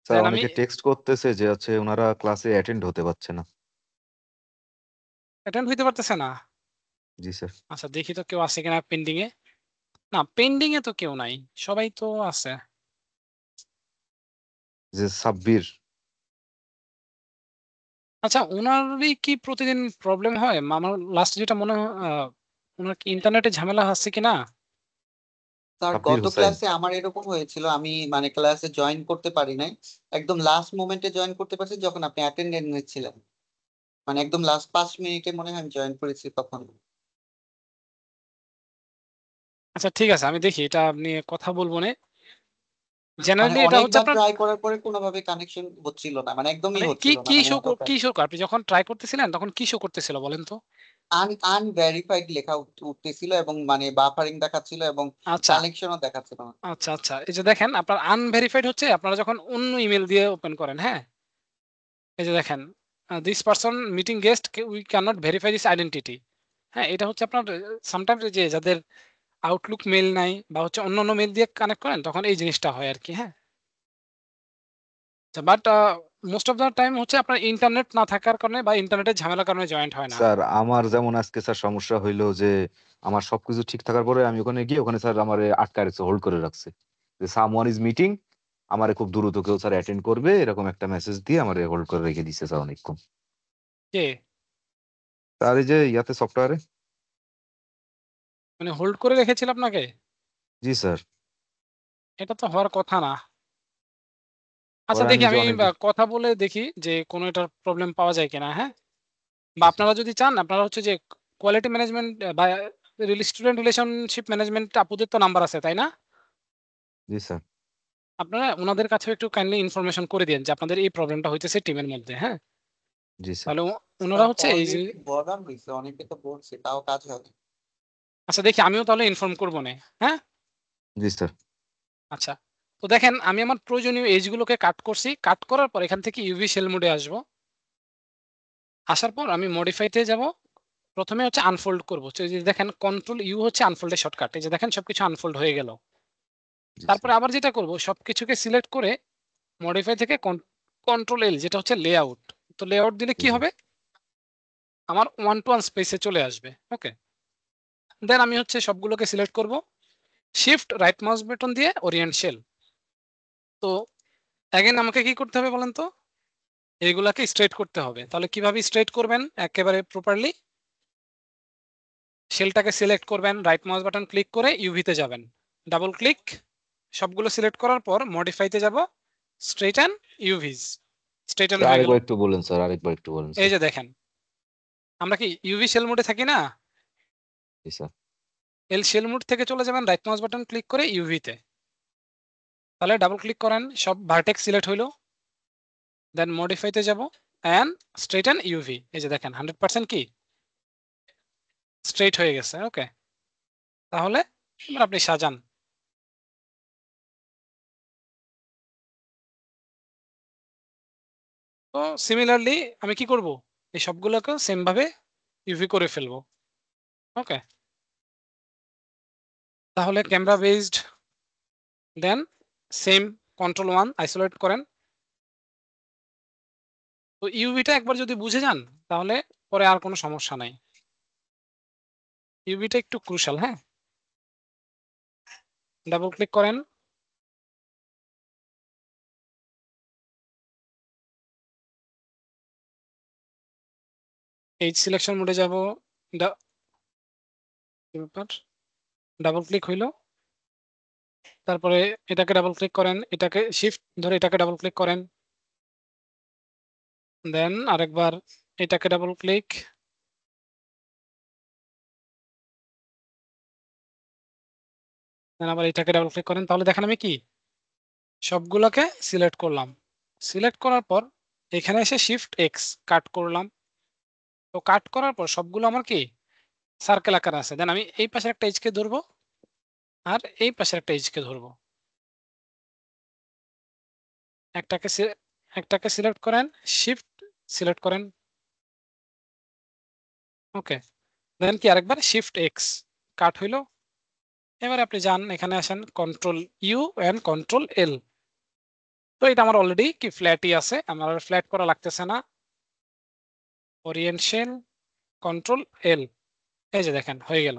G: স্যার
A: দেন আমি
G: অনেকে টেক্সট করতেছে যে হচ্ছে ওনারা ক্লাসে অ্যাটেন্ড হতে পারছে না।
A: অ্যাটেন্ড হইতে পারতেছে না।
G: জি স্যার।
A: আচ্ছা, দেখি তো কেউ আছে কিনা পেন্ডিং এ। না, পেন্ডিং এ তো কেউ নাই, সবাই তো আছে।
G: যে সাব্বির।
A: আচ্ছা, ওনারই কি প্রতিদিন প্রবলেম হয়? আমার লাস্ট যেটা মনে হয় ওনার কি ইন্টারনেটে ঝামেলা আছে কিনা?
B: স্যার
G: সাব্বির
B: গত
G: হোসেন।
B: ক্লাসে আমার এরকম হয়েছিল, আমি মানে ক্লাসে জয়েন করতে পারি নাই, একদম লাস্ট মোমেন্টে জয়েন করতে পারছি যখন আপনি অ্যাটেন্ডেন্স ছিলেন, মানে একদম লাস্ট 5 মিনিটে মনে হয় আমি জয়েন করেছি তখন।
A: আচ্ছা ঠিক আছে, আমি দেখি এটা নিয়ে কথা বলবো না।
B: মানে
A: জেনারেলি এটা হচ্ছে
B: অনেকবার
A: আপনার
B: ট্রাই করার পরে কোনোভাবে কানেকশন হচ্ছিল না, মানে একদমই
A: মানে কি
B: হচ্ছিল না,
A: কি
B: মানে
A: শো
B: এত
A: কি শো আপনি যখন ট্রাই করতেছিলেন তখন কি শো করতেছিল বলেন তো?
B: আনভেরিফাইড লেখা উঠতেছিল এবং মানে বাফারিং দেখাচ্ছিল এবং
A: আচ্ছা
B: কানেকশনও দেখাচ্ছিল না।
A: আচ্ছা আচ্ছা, এই যে দেখেন আপনার আনভেরিফাইড হচ্ছে আপনারা যখন অন্য ইমেল দিয়ে ওপেন করেন। হ্যাঁ, এই যে দেখেন this person meeting guest we can not verify this identity. হ্যাঁ, এটা হচ্ছে আপনার সামটাইমস যে যাদের আউটলুক মেল নাই বা হচ্ছে অন্যান্য মেল দিয়ে কানেক্ট করেন তখন এই জিনিসটা হয় আর কি। হ্যাঁ, but most of the time হচ্ছে আপনার ইন্টারনেট না থাকার কারণে বা ইন্টারনেটের ঝামেলার কারণে জয়েন্ট হয় না।
G: স্যার আমার যেমন আজকে স্যার সমস্যা হইলো যে আমার সবকিছু ঠিক থাকার পরে আমি ওখানে গিয়ে ওখানে স্যার আমার আটকা রাখছে, হোল্ড করে রাখছে যে সামওয়ান ইজ মিটিং, আমারে খুব দ্রুত কেউ স্যার অ্যাটেন্ড করবে এরকম একটা মেসেজ দিয়ে আমারে হোল্ড করে রেখে দিছে স্যার অনেকক্ষণ।
A: কে
G: স্যার এই যে ইয়াতে সফটওয়্যারে।
A: মানে হোল্ড করে রেখেছিল আপনাকে?
G: জি স্যার।
A: এটা তো হওয়ার কথা না। আচ্ছা
G: পরে
A: দেখি,
G: আমি যে
A: আমি
G: অনেক
A: কথা বলে দেখি যে কোনো এটার প্রবলেম পাওয়া যায় কিনা। হ্যাঁ, বা
G: জি স্যার।
A: আপনারা যদি চান আপনারা হচ্ছে যে কোয়ালিটি ম্যানেজমেন্ট বা স্টুডেন্ট রিলেশনশিপ ম্যানেজমেন্ট আপুদের তো নাম্বার আছে তাই না?
G: জি স্যার।
A: আপনারা ওনাদের কাছেও একটু কাইন্ডলি ইনফরমেশন করে দিন যে আপনাদের এই প্রবলেমটা হইতেছে টিমের মধ্যে। হ্যাঁ,
G: জি স্যার।
A: তাহলে ওনারা
B: স্যার
A: হচ্ছে এই যে
B: অলরেডি বলা হয়েছে, অনেকে তো বলছে তাও কাজ হয়।
A: আচ্ছা দেখি, আমিও তাহলে ইনফর্ম করবো না। হ্যাঁ,
G: জি স্যার।
A: আচ্ছা, তো দেখেন আমি আমার প্রয়োজনীয় এজগুলোকে কাট করছি। কাট করার পর এখান থেকে ইউভি শেল মোডে আসবো। আসার পর আমি মডিফাইতে যাব। প্রথমে হচ্ছে আনফোল্ড করবো। তো এই যে দেখেন কন্ট্রোল ইউ হচ্ছে আনফোল্ডের শর্টকাট। এই যে দেখেন সবকিছু আনফোল্ড হয়ে গেল।
G: জি স্যার।
A: তারপরে আবার যেটা করব সবকিছুকে সিলেক্ট করে মডিফাই থেকে কন্ট্রোল এল যেটা হচ্ছে লেআউট। তো লেআউট দিলে
G: জি
A: কি
G: স্যার।
A: হবে? আমার 1 to 1 স্পেসে চলে আসবে। ওকে, দেন আমি হচ্ছে সবগুলোকে সিলেক্ট করব, শিফট রাইট মাউস বাটন দিয়ে ওরিয়েন্ট শেল। তো অ্যাগেন আমাকে কি করতে হবে বলেন তো? এইগুলাকে স্ট্রেট করতে হবে। তাহলে কিভাবে স্ট্রেট করবেন একেবারে প্রপারলি? শেলটাকে সিলেক্ট করবেন, রাইট মাউস বাটন ক্লিক করে ইউভিতে যাবেন, ডাবল ক্লিক, সবগুলো সিলেক্ট করার পর মডিফাইতে যাব, স্ট্রেইটেন ইউভিজ, স্ট্রেইটেন
G: স্যার
A: হয়ে গেল।
G: আরেকবার একটু বলেন স্যার, আরেকবার একটু বলেন
A: এই
G: স্যার।
A: যে দেখেন আমরা কি ইউভি শেল মোডে থাকি না?
G: জি স্যার।
A: এল শেল মোড থেকে চলে যাবেন রাইট মাউস বাটন ক্লিক করে ইউভিতে, তাহলে ডাবল ক্লিক করেন, সব ভার্টেক্স সিলেক্ট হইলো। দেন মডিফাইতে যাব এন্ড স্ট্রেইটেন ইউভি। এই যে দেখেন 100% কি স্ট্রেইট হয়ে গেছে। ওকে, তাহলে এবার আপনি সাজান। তো সিমিলারলি আমি কি করব, এই সবগুলোকে সেম ভাবে ইউভি করে ফেলবো। ওকে, তাহলে ক্যামেরা বেসড, দেন সেম কন্ট্রোল 1 আইসোলেট করেন। তো ইউভিটা একবার যদি বুঝে যান তাহলে পরে আর কোনো সমস্যা নাই। ইউভিটা একটু ক্রুশাল। হ্যাঁ, ডাবল ক্লিক করেন, এইচ সিলেকশন মোডে যাব, ডাবল ক্লিক হইলো, তারপরে এটাকে ডাবল ক্লিক করেন, এটাকে শিফট ধরে এটাকে ডাবল ক্লিক করেন, দেন আরেকবার এটাকে ডাবল ক্লিক, দেন আবার এটাকে ডাবল ক্লিক করেন। তাহলে দেখেন আমি কি সবগুলোকে সিলেক্ট করলাম। সিলেক্ট করার পর এখানে এসে শিফট এক্স কাট করলাম। তো কাট করার পর সবগুলো আমার কি সার্কেল আকার আছে। দেন আমি এই পাশের একটা এজকে ধরবো আর এই পাশের একটা এজকে ধরবো। একটাকে সিলেক্ট করেন, শিফট সিলেক্ট করেন, ওকে। দেন কি আরেকবার শিফট এক্স কাট হইলো। এবার আপনি যান এখানে আসেন control U and control L. তো এটা আমার অলরেডি কি ফ্ল্যাটই আছে, আমার ফ্ল্যাট করা লাগতেছে না। ওরিয়েন্টেশন কন্ট্রোল এল, এই যে দেখেন হয়ে গেল।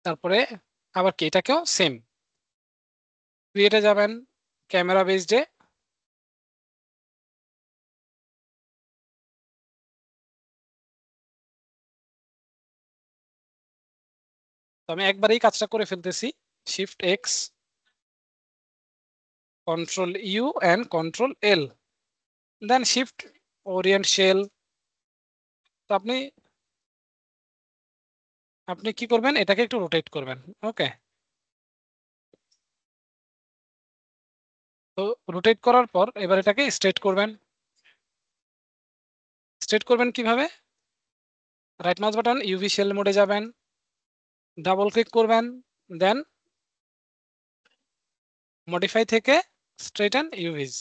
A: তারপরে আবার কি এটাকেও সেম ক্রিয়েটে যাবেন, ক্যামেরা বেসডে, তো আমি একবারেই কাজটা করে ফেলতেছি। Shift X control U and control L, then shift orient shell. তো আপনি কি করবেন, এটাকে একটু রোটেট করবেন, ওকে। তো রোটেট করার পর এবার এটাকে স্ট্রেট করবেন। স্ট্রেট করবেন কিভাবে, right mouse button UV shell মোডে যাবেন, ডাবল ক্লিক করবেন, দেন মডিফাই থেকে straighten UVs,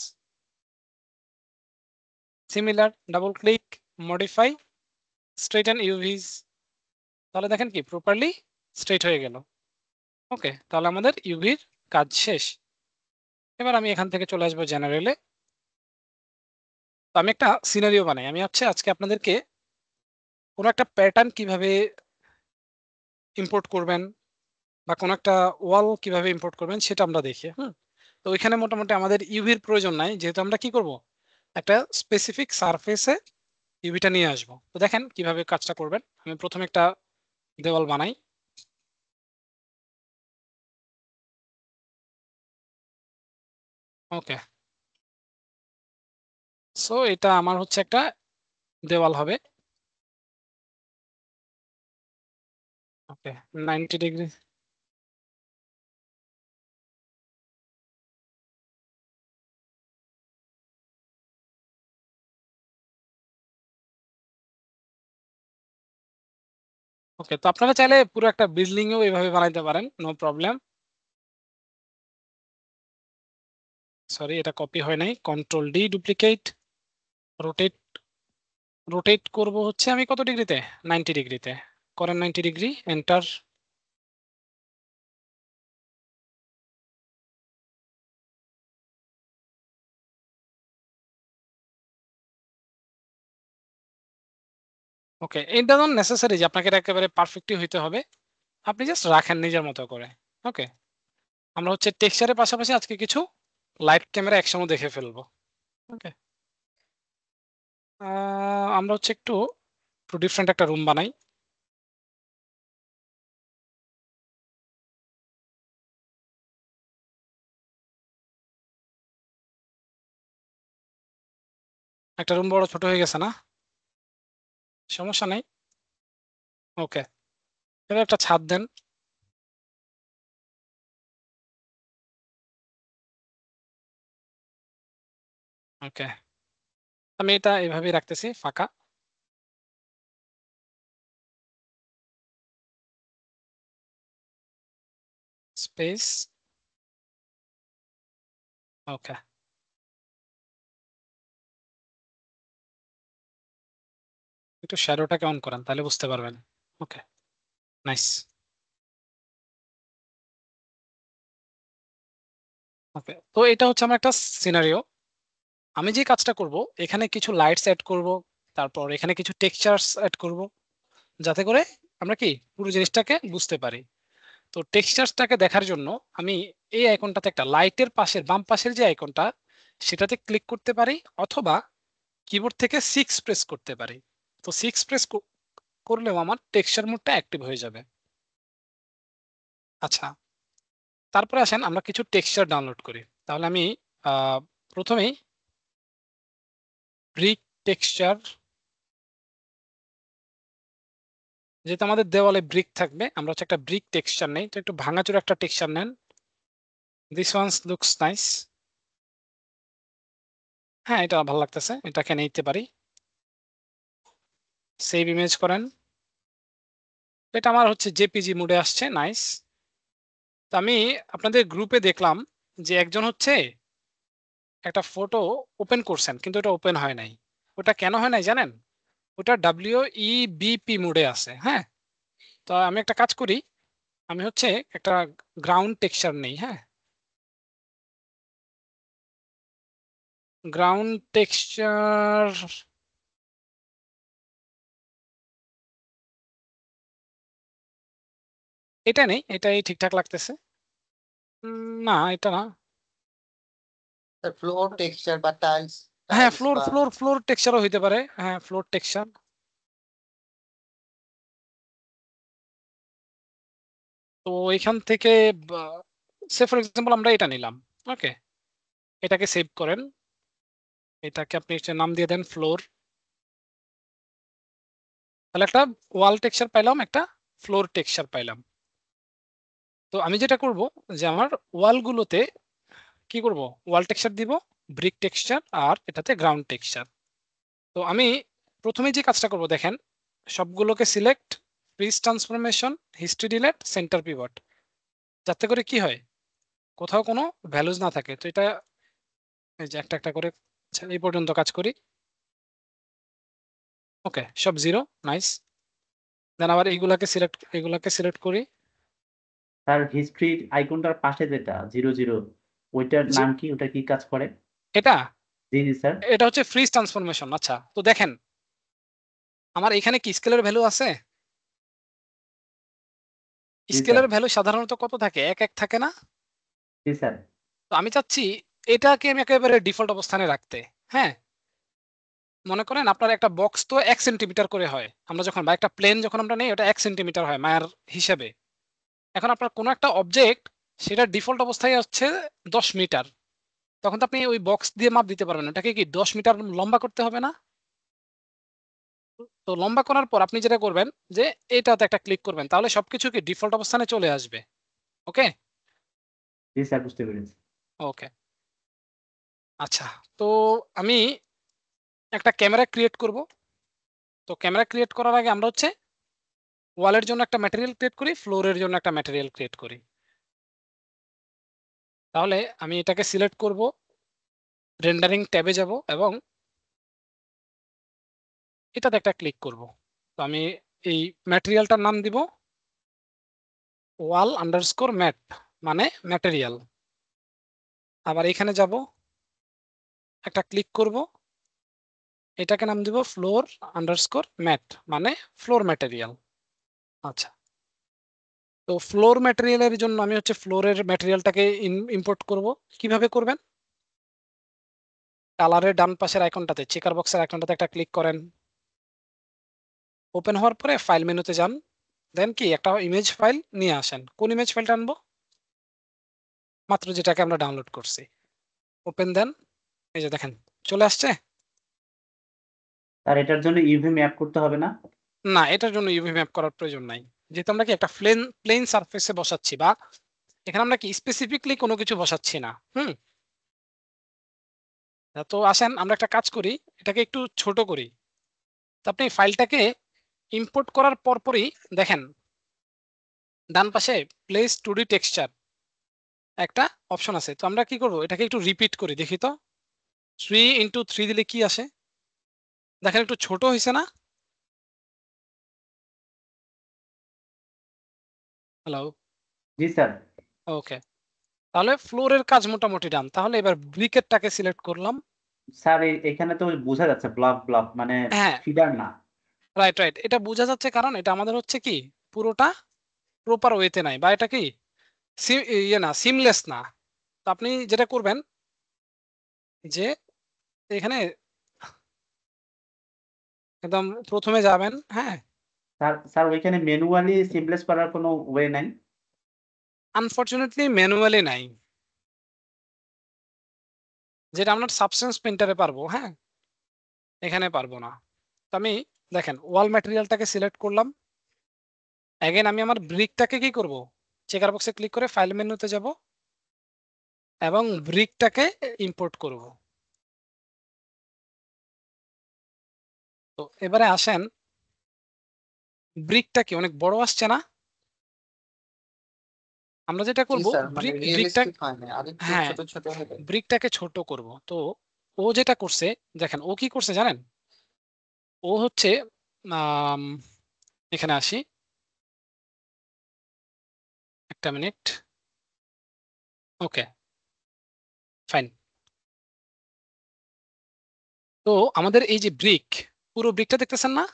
A: similar double click modify straighten UVs. তাহলে দেখেন কি প্রপারলি স্ট্রেট হয়ে গেল, ওকে। তাহলে আমাদের ইউভির কাজ শেষ। এবার আমি এখান থেকে চলে আসবো জেনারেলে। তো আমি একটা সিনারিও বানাই, আমি আজকে আপনাদেরকে কোনো একটা প্যাটার্ন কিভাবে ইম্পোর্ট করবেন বা কোনো একটা ওয়াল কিভাবে ইম্পোর্ট করবেন সেটা আমরা দেখি। তো ওইখানে মোটামুটি আমাদের ইউভির প্রয়োজন নাই, যেহেতু আমরা কি করব একটা স্পেসিফিক সারফেসে ইউভিটা নিয়ে আসব। তো দেখেন কিভাবে কাজটা করবেন। আমি প্রথমে একটা দেওয়াল বানাই, ওকে। সো এটা আমার হচ্ছে একটা দেওয়াল হবে, ওকে 90 ডিগ্রি। ওকে, তো আপনারা চাইলে পুরো একটা বিল্ডিংও এইভাবে বানাইতে পারেন, নো প্রবলেম। সরি এটা কপি হয় নাই, control D duplicate, rotate. Rotate করব হচ্ছে আমি কত ডিগ্রিতে, 90 ডিগ্রিতে করেন, 90 ডিগ্রি এন্টার। ওকে, এটা নট নেসেসারি যে আপনাকে এটা একেবারে পারফেক্টলি হইতে হবে, আপনি জাস্ট রাখেন নিজের মতো করে, ওকে। আমরা হচ্ছে টেক্সচারের পাশাপাশি আজকে কিছু লাইট ক্যামেরা একসঙ্গে দেখে ফেলবো, ওকে। আমরা হচ্ছে একটু ডিফারেন্ট একটা রুম বানাই। একটা রুম বড় ছোট হয়ে গেছে না, সমস্যা নেই, ওকে। এবার একটা ছাদ দেন, ওকে। আমি এটা এভাবেই রাখতেছি ফাঁকা, স্পেস, ওকে। একটু শ্যাডোটাকে অন করেন তাহলে বুঝতে পারবেন, ওকে, নাইস, ওকে। তো এটা হচ্ছে আমার একটা সিনারিও। আমি যে কাজটা করব এখানে কিছু লাইটস অ্যাড করব, তারপর এখানে কিছু টেক্সচার্স অ্যাড করব, যাতে করে আমরা কি পুরো জিনিসটাকে বুঝতে পারি। তো টেক্সচার্সটাকে দেখার জন্য আমি এই আইকনটাতে একটা লাইটের পাশের বাম পাশের যে আইকনটা সেটাতে ক্লিক করতে পারি, অথবা কিবোর্ড থেকে 6 প্রেস করতে পারি। তো 6 প্রেস করলেও আমার টেক্সচার মোডটা অ্যাক্টিভ হয়ে যাবে। আচ্ছা, তারপরে আসেন আমরা কিছু টেক্সচার ডাউনলোড করি। তাহলে আমি প্রথমেই ব্রিক টেক্সচার, যেহেতু আমাদের দেওয়ালে ব্রিক থাকবে আমরা হচ্ছে একটা ব্রিক টেক্সচার নেই, তো একটু ভাঙাচোরা একটা টেক্সচার নেন। দিস ওয়ান্স লুকস নাইস, হ্যাঁ, এটা ভালো লাগতেছে, এটাকে নিতে পারি। সেভ ইমেজ করেন। এটা আমার হচ্ছে জেপিজি মোডে আসছে, নাইস। তো আমি আপনাদের গ্রুপে দেখলাম যে একজন হচ্ছে একটা ফটো ওপেন করছেন, কিন্তু ওটা ওপেন হয় নাই। ওটা কেন হয় নাই জানেন? ওটা WEBP মোডে আছে। হ্যাঁ, তো আমি একটা কাজ করি, আমি হচ্ছে একটা গ্রাউন্ড টেক্সচার নেই। হ্যাঁ, গ্রাউন্ড টেক্সচার এটা নেই, এটাই ঠিকঠাক লাগতেছে। না, এটা না।
B: ফ্লোর টেক্সচার বা টাইলস
A: হ্যাঁ,
B: টাইলস
A: ফ্লোর
B: বা
A: ফ্লোর ফ্লোর টেক্সচারও হইতে পারে। হ্যাঁ, ফ্লোর টেক্সচার। তো এখান থেকে সে ফর এক্সাম্পল আমরা এটা নিলাম। ওকে, এটাকে সেভ করেন। এটাকে আপনি একটা নাম দিয়ে দেন ফ্লোর। তাহলে একটা ওয়াল টেক্সচার পাইলাম, একটা ফ্লোর টেক্সচার পাইলাম। তো আমি যেটা করব যে আমার ওয়ালগুলোতে কি করব, ওয়াল টেক্সচার দিব, ব্রিক টেক্সচার, আর এটাতে গ্রাউন্ড টেক্সচার। তো আমি প্রথমে যে কাজটা করব দেখেন, সবগুলোকে select, fridge transformation, history delete, centre pivot, যাতে করে কি হয় কোথাও কোনো ভ্যালুজ না থাকে। তো এটা এই যে একটা একটা করে এই পর্যন্ত কাজ করি। ওকে, সব 0, নাইস। দেন আবার এইগুলাকে সিলেক্ট করি।
E: তার হিস্ট্রি আইকনটার পাশে যেটা 00, ওইটার
A: জি,
E: নাম কি? ওটা কি কাজ করে?
A: এটা
E: জি জি স্যার।
A: এটা হচ্ছে ফ্রিজ ট্রান্সফরমেশন। আচ্ছা, তো দেখেন আমার এখানে কি স্কেলের ভ্যালু আছে?
E: জি স্যার।
A: স্কেলের ভ্যালু সাধারণত কত থাকে? 1 থাকে না?
E: জি স্যার।
A: তো আমি চাচ্ছি এটাকে আমি একেবারে ডিফল্ট অবস্থানে রাখতে। হ্যাঁ, মনে করেন আপনার একটা বক্স তো 1 সেন্টিমিটার করে হয়, আমরা যখন বা একটা প্লেন যখন আমরা নেই ওটা 1 সেন্টিমিটার হয় মায়ার হিসেবে। এখন আপনার কোনো একটা অবজেক্ট সেটা ডিফল্ট অবস্থায় হচ্ছে 10 মিটার, তখন তো আপনি ওই বক্স দিয়ে মাপ দিতে পারবেন না। ওটাকে কি 10 মিটার লম্বা করতে হবে না? তো লম্বা করার পর আপনি যেটা করবেন যে এটাতে একটা ক্লিক করবেন, তাহলে সবকিছু কি ডিফল্ট অবস্থানে চলে আসবে। ওকে।
E: জি স্যার, বুঝতে পেরেছি।
A: ওকে, আচ্ছা। তো আমি একটা ক্যামেরা ক্রিয়েট করব। তো ক্যামেরা ক্রিয়েট করার আগে আমরা হচ্ছে ওয়ালের জন্য একটা ম্যাটেরিয়াল ক্রিয়েট করি, ফ্লোরের জন্য একটা ম্যাটেরিয়াল ক্রিয়েট করি। তাহলে আমি এটাকে সিলেক্ট করব, রেন্ডারিং ট্যাবে যাব এবং এটাতে একটা ক্লিক করব। তো আমি এই ম্যাটেরিয়ালটার নাম দিব ওয়াল আন্ডারস্কোর ম্যাট, মানে ম্যাটেরিয়াল। আবার এখানে যাব, একটা ক্লিক করব, এটাকে নাম দিব ফ্লোর আন্ডারস্কোর ম্যাট, মানে ফ্লোর ম্যাটেরিয়াল। আচ্ছা, তো ফ্লোর ম্যাটেরিয়ালের জন্য আমি হচ্ছে ফ্লোরের ম্যাটেরিয়ালটাকে ইম্পোর্ট করব। কিভাবে করবেন? কালারের ডান পাশের আইকনটাতে, চেকার বক্সের আইকনটাতে একটা ক্লিক করেন। ওপেন হওয়ার পরে ফাইল মেনুতে যান, দেন কি একটা ইমেজ ফাইল নিয়ে আসেন। কোন ইমেজ ফাইলটা আনবো? মাত্র যেটাকে আমরা ডাউনলোড করছি। ওপেন দেন, এই যে দেখেন চলে আসছে।
E: আর এটার জন্য ইউভি ম্যাপ করতে হবে না?
A: না, এটার জন্য ইউভি ম্যাপ করার প্রয়োজন নাই, যেহেতু আমরা কি একটা প্লেন সারফেসে বসাচ্ছি, বা এখানে আমরা কি স্পেসিফিকলি কোনো কিছু বসাচ্ছি না। তো আসেন আমরা একটা কাজ করি, এটাকে একটু ছোট করি। তো আপনি ফাইলটাকে ইম্পোর্ট করার পরপরই দেখেন ডান পাশে প্লেস 2D টেক্সচার একটা অপশন আছে। তো আমরা কি করব, এটাকে একটু রিপিট করি, দেখি তো 3x3 দিলে কি আসে। দেখেন একটু ছোট হয়েছে না? হ্যালো।
E: জি স্যার।
A: ওকে, তাহলে ফ্লোরের কাজ মোটামুটি ডান। তাহলে এবার ব্রিকেটটাকে সিলেক্ট করলাম।
E: স্যার এখানে তো বোঝা যাচ্ছে ব্লক ব্লক, মানে
A: হ্যাঁ,
E: ফিডার না।
A: রাইট রাইট, এটা বোঝা যাচ্ছে কারণ এটা আমাদের হচ্ছে কি পুরোটা প্রপার ওয়েতে নাই, বা এটা কি ইয়ে না, সিমলেস না। তো আপনি যেটা করবেন যে এখানে একদম প্রথমে যাবেন। হ্যাঁ,
E: স্যার স্যার ওইখানে ম্যানুয়ালি সিমলেস করার কোনো ওয়ে নাই?
A: আনফরচুনেটলি ম্যানুয়ালি নাই, যেটা আমরা সাবস্টেন্স পেন্টারে পারবো। হ্যাঁ, এখানে পারবো না। তো আমি দেখেন ওয়াল ম্যাটেরিয়ালটাকে সিলেক্ট করলাম। অ্যাগেন আমি আমার ব্রিকটাকে কি করব, চেকার বক্সে ক্লিক করে ফাইল মেনুতে যাব এবং ব্রিকটাকে ইম্পোর্ট করব। তো এবারে আসেন, ব্রিকটা কি অনেক বড় আসছে না? আমরা যেটা
B: জি
A: করব,
B: স্যার, মানে
A: ব্রিকটা
B: রিয়েলিস্টিক হয় না, আরেকটু
A: হ্যাঁ
B: ছোট ছোট হবে।
A: ব্রিকটাকে ছোট করব। তো ও যেটা করছে, দেখেন ও কি করছে জানেন? ও হচ্ছে আম, এখানে আসি, একটা মিনিট। ওকে, ফাইন। তো আমাদের এই যে ব্রিক, পুরো ব্রিকটা দেখতেছেন না?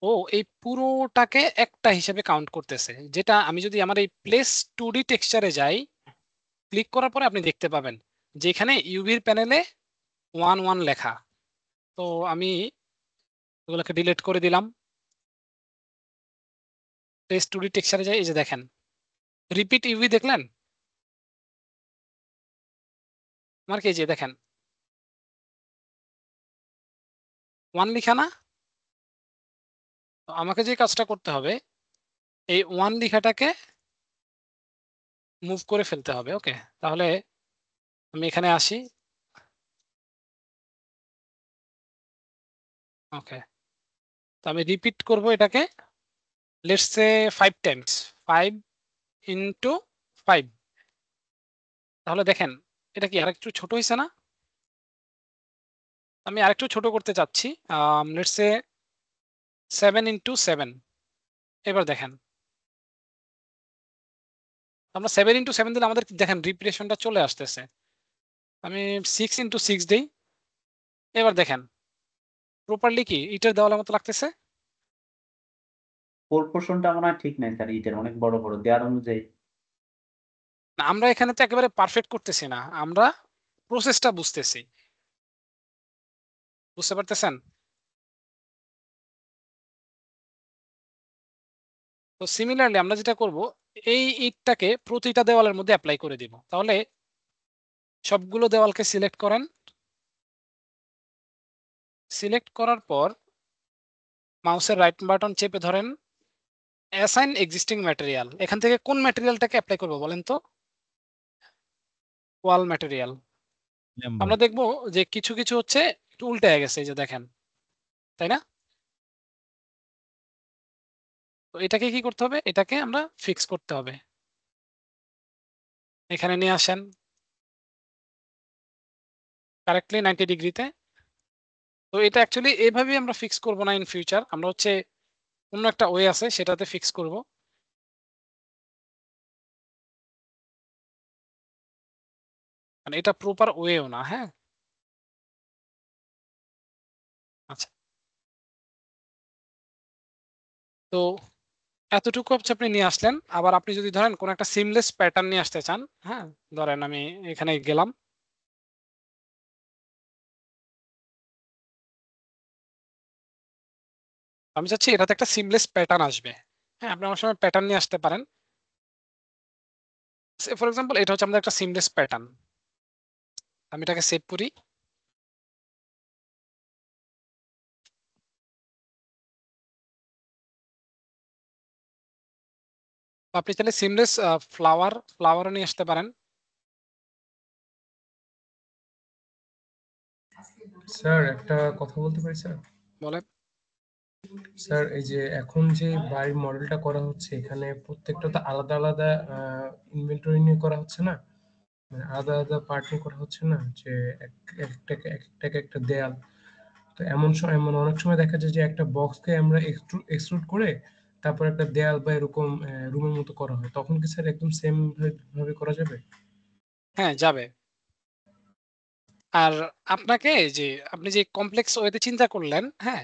A: ও এই পুরোটাকে একটা হিসেবে কাউন্ট করতেছে। যেটা আমি যদি আমার এই প্লেস 2D টেক্সচারে যাই, ক্লিক করার পরে আপনি দেখতে পাবেন যে এখানে ইউভির প্যানেলে 1 1 লেখা। তো আমি ওগুলোকে ডিলিট করে দিলাম। প্লেস 2D টেক্সচারে যাই, এই যে দেখেন রিপিট ইউভি দেখলেন আমার, কি এই যে দেখেন 1 লিখা না? তো আমাকে যে কাজটা করতে হবে, এই 1 লিখাটাকে মুভ করে ফেলতে হবে। ওকে, তাহলে আমি এখানে আসি। ওকে, তো আমি রিপিট করব এটাকে, লেটস সে 5 টাইমস, 5 ইন্টু 5। তাহলে দেখেন এটা কি আরেকটু ছোট হয়েছে না? আমি আরেকটু ছোট করতে চাচ্ছি, লেটস সে 7 ইন্টু 7। এবার দেখেন আমরা 7 ইন্টু 7 দিলে আমাদের দেখেন রিপিটেশনটা চলে আসতেছে। আমি 6 ইন্টু 6 দিই। এবার দেখেন প্রপারলি কি ইটের দেওয়ালের মতো লাগতেছে?
E: পোর্শনটা মনে হয় ঠিক নাই স্যার, ইটের অনেক বড় বড় দেওয়ার অনুযায়ী।
A: না, আমরা এখানে তো একেবারে পারফেক্ট করতেছি না, আমরা প্রসেসটা বুঝতেছি। বুঝতে পারতেছেন? তো সিমিলারলি আমরা যেটা করব, এই ইটটাকে প্রতিটা দেওয়ালের মধ্যে অ্যাপ্লাই করে দিব। তাহলে সবগুলো দেওয়ালকে সিলেক্ট করেন। সিলেক্ট করার পর মাউসের রাইট বাটন চেপে ধরেন, অ্যাসাইন এক্সিস্টিং ম্যাটেরিয়াল। এখান থেকে কোন ম্যাটেরিয়ালটাকে অ্যাপ্লাই করবো বলেন তো? ওয়াল ম্যাটেরিয়াল। আমরা দেখব যে কিছু কিছু হচ্ছে একটু উল্টে গেছে, এই যে দেখেন, তাই না? তো এটাকে কি করতে হবে? এটাকে আমরা ফিক্স করতে হবে। এখানে নিয়ে আসেন কারেক্টলি 90 ডিগ্রিতে। তো এটা অ্যাকচুয়ালি এভাবেই আমরা ফিক্স করব না, ইন ফিউচার আমরা হচ্ছে অন্য একটা ওয়ে আছে সেটাতে ফিক্স করব। মানে এটা প্রপার ওয়েও না। হ্যাঁ, আচ্ছা। তো এতটুকু হচ্ছে আপনি নিয়ে আসলেন। আবার আপনি যদি ধরেন কোন একটা সিমলেস প্যাটার্ন নিয়ে আসতে চান, হ্যাঁ, ধরেন আমি এখানে গেলাম, আমি চাচ্ছি এটাতে একটা সিমলেস প্যাটার্ন আসবে। হ্যাঁ, আপনি আমার সময় প্যাটার্ন নিয়ে আসতে পারেন। ফর এক্সাম্পল এটা হচ্ছে আমাদের একটা সিমলেস প্যাটার্ন। আমি এটাকে সেভ করি। আপনি চাইলে সিমলেস ফ্লাওয়ারও নিয়ে আসতে পারেন।
K: স্যার একটা কথা বলতে পারি স্যার?
A: বলেন।
K: স্যার এই যে এখন যে বাড়ির মডেলটা করা হচ্ছে, এখানে প্রত্যেকটা তো আলাদা আলাদা ইনভেন্টরি নিয়ে করা হচ্ছে না, মানে আলাদা আলাদা পার্ট নিয়ে করা হচ্ছে না, যে একটাকে একটা দেয়াল। তো এমন সময়, এমন অনেক সময় দেখা যায় যে একটা বক্সকে আমরা এক্সট্রুড করে তারপর একটা দেয়াল বা এরকম রুমের মতো করা হয়, তখন কি স্যার একদম সেম ভাবে করা যাবে?
A: হ্যাঁ, যাবে। আর আপনাকে যে আপনি যে কমপ্লেক্স ওয়েতে চিন্তা করলেন, হ্যাঁ,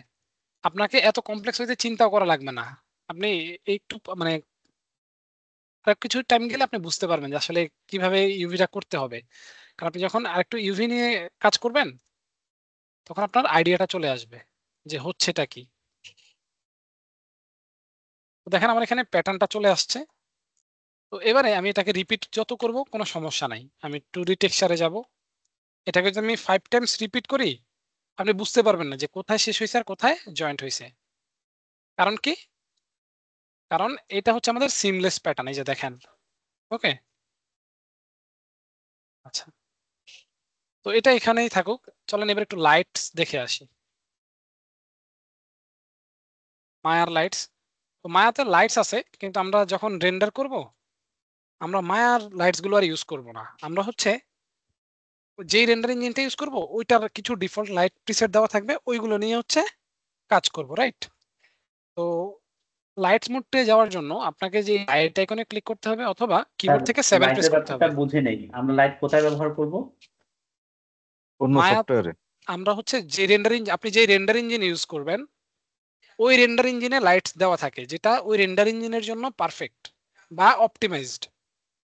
A: আপনাকে এত কমপ্লেক্স ওয়েতে চিন্তা করা লাগবে না। আপনি একটু মানে আর কিছু টাইম গেলে আপনি বুঝতে পারবেন যে আসলে কিভাবে ইউভিটা করতে হবে। কারণ আপনি যখন আরেকটু ইউভি নিয়ে কাজ করবেন, তখন আপনার আইডিয়াটা চলে আসবে যে হচ্ছেটা কি। তো দেখেন আমার এখানে প্যাটার্নটা চলে আসছে। তো এবারে আমি এটাকে রিপিট যত করব কোনো সমস্যা নাই। আমি 2D টেক্সচারে যাব। এটাকে যদি আমি 5 টাইমস রিপিট করি, আপনি বুঝতে পারবেন না যে কোথায় শেষ হয়েছে আর কোথায় জয়েন্ট হয়েছে। কারণ কি? কারণ এটা হচ্ছে আমাদের সিমলেস প্যাটার্ন, এই যে দেখেন। ওকে, আচ্ছা। তো এটা এখানেই থাকুক। চলেন এবার একটু লাইটস দেখে আসি। মায়ার লাইটস। তো মায়াতে লাইটস আছে, কিন্তু আমরা যখন রেন্ডার করব আমরা মায়ার লাইটস গুলো আর ইউজ করব না। আমরা হচ্ছে যেই রেন্ডার ইঞ্জিনটা ইউজ করব ওইটার কিছু ডিফল্ট লাইট প্রিসেট দেওয়া থাকবে, ওইগুলো নিয়ে হচ্ছে কাজ করব, রাইট? তো লাইটস মোডে যাওয়ার জন্য আপনাকে যে লাইট আইকনে ক্লিক করতে হবে অথবা কিবোর্ড থেকে 7 প্রেস
E: লাইটের
A: করতে
E: ব্যাপারটা
A: হবে।
E: বুঝে নেই, আমরা লাইট কোথায় ব্যবহার করব?
G: অন্য
A: মায়া
G: সফটওয়্যারে।
A: আমরা হচ্ছে যে আপনি যে রেন্ডার ইঞ্জিন ইউজ করবেন ওই রেন্ডার ইঞ্জিনে লাইটস দেওয়া থাকে, যেটা ওই রেন্ডার ইঞ্জিনের জন্য পারফেক্ট বা অপটিমাইজড।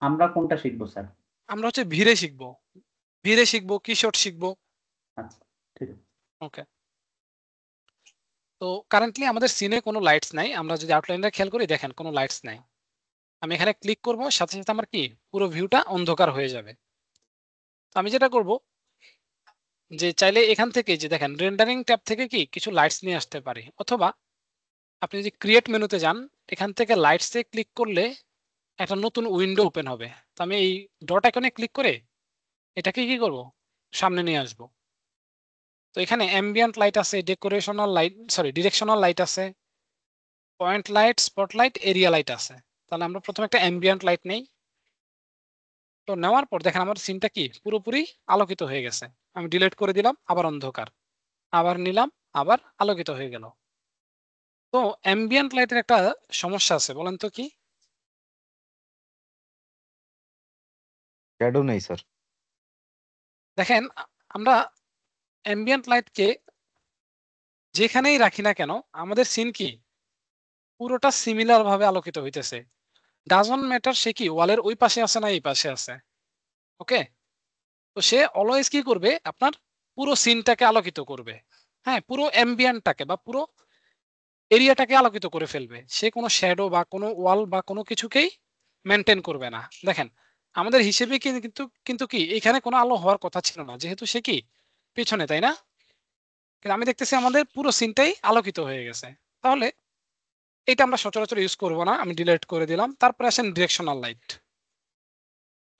E: আমরা কোনটা শিখবো স্যার?
A: আমরা হচ্ছে ভিরে শিখবো, ভিরে শিখবো, কিশোর শিখবো।
E: আচ্ছা, ঠিক আছে।
A: ওকে, তো কারেন্টলি আমাদের সিনে কোনো লাইটস নাই। আমরা যদি আউটলাইনটা খেয়াল করি, দেখেন কোনো লাইটস নাই। আমি এখানে ক্লিক করব, সাথে সাথে আমার কি পুরো ভিউটা অন্ধকার হয়ে যাবে। তো আমি যেটা করব যে চাইলে এখান থেকে যে দেখেন রেন্ডারিং ট্যাব থেকে কি কিছু লাইটস নিয়ে আসতে পারি, অথবা আপনি যদি ক্রিয়েট মেনুতে যান এখান থেকে লাইটসে ক্লিক করলে একটা নতুন উইন্ডো ওপেন হবে। তো আমি এই ডট আইকনে ক্লিক করে এটাকে কি করব, সামনে নিয়ে আসব। তো এখানে অ্যাম্বিয়েন্ট লাইট আছে, ডেকোরেশনাল লাইট, সরি ডিরেকশনাল লাইট আছে, point light, spotlight, area light আছে। তাহলে আমরা প্রথমে একটা অ্যাম্বিয়েন্ট লাইট নেই। তো নেওয়ার পর দেখেন আমার সিনটা কি পুরোপুরি আলোকিত হয়ে গেছে। আমি ডিলিট করে দিলাম, আবার অন্ধকার, আবার নিলাম, আবার আলোকিত হয়ে গেল। তো অ্যাম্বিয়েন্ট লাইটের একটা সমস্যা আছে, বলেন তো কি?
G: শ্যাডো নেই স্যার।
A: দেখেন আমরা অ্যাম্বিয়েন্ট লাইটকে যেখানেই রাখি না কেন আমাদের সিন কি পুরোটা সিমিলার ভাবে আলোকিত হইতেছে। ডাজন্ট ম্যাটার সে কি ওয়ালের ওই পাশে আছে না এই পাশে আছে। ওকে, তো সে অলওয়েজ কি করবে, আপনার পুরো সিনটাকে আলোকিত করবে। হ্যাঁ, পুরো অ্যাম্বিয়েন্টটাকে বা পুরো এরিয়াটাকে আলোকিত করে ফেলবে। সে কোনো শ্যাডো বা কোনো ওয়াল বা কোনো কিছুকেই মেনটেন করবে না। দেখেন আমাদের হিসেবে কিন্তু কিন্তু কি এখানে কোনো আলো হওয়ার কথা ছিল না, যেহেতু সে কি পিছনে, তাই না? কিন্তু আমি দেখতেছি আমাদের পুরো সিনটাই আলোকিত হয়ে গেছে। তাহলে এটা আমরা সচরাচর ইউজ করব না, আমি ডিলিট করে দিলাম। তারপরে আসেন ডিরেকশনাল লাইট।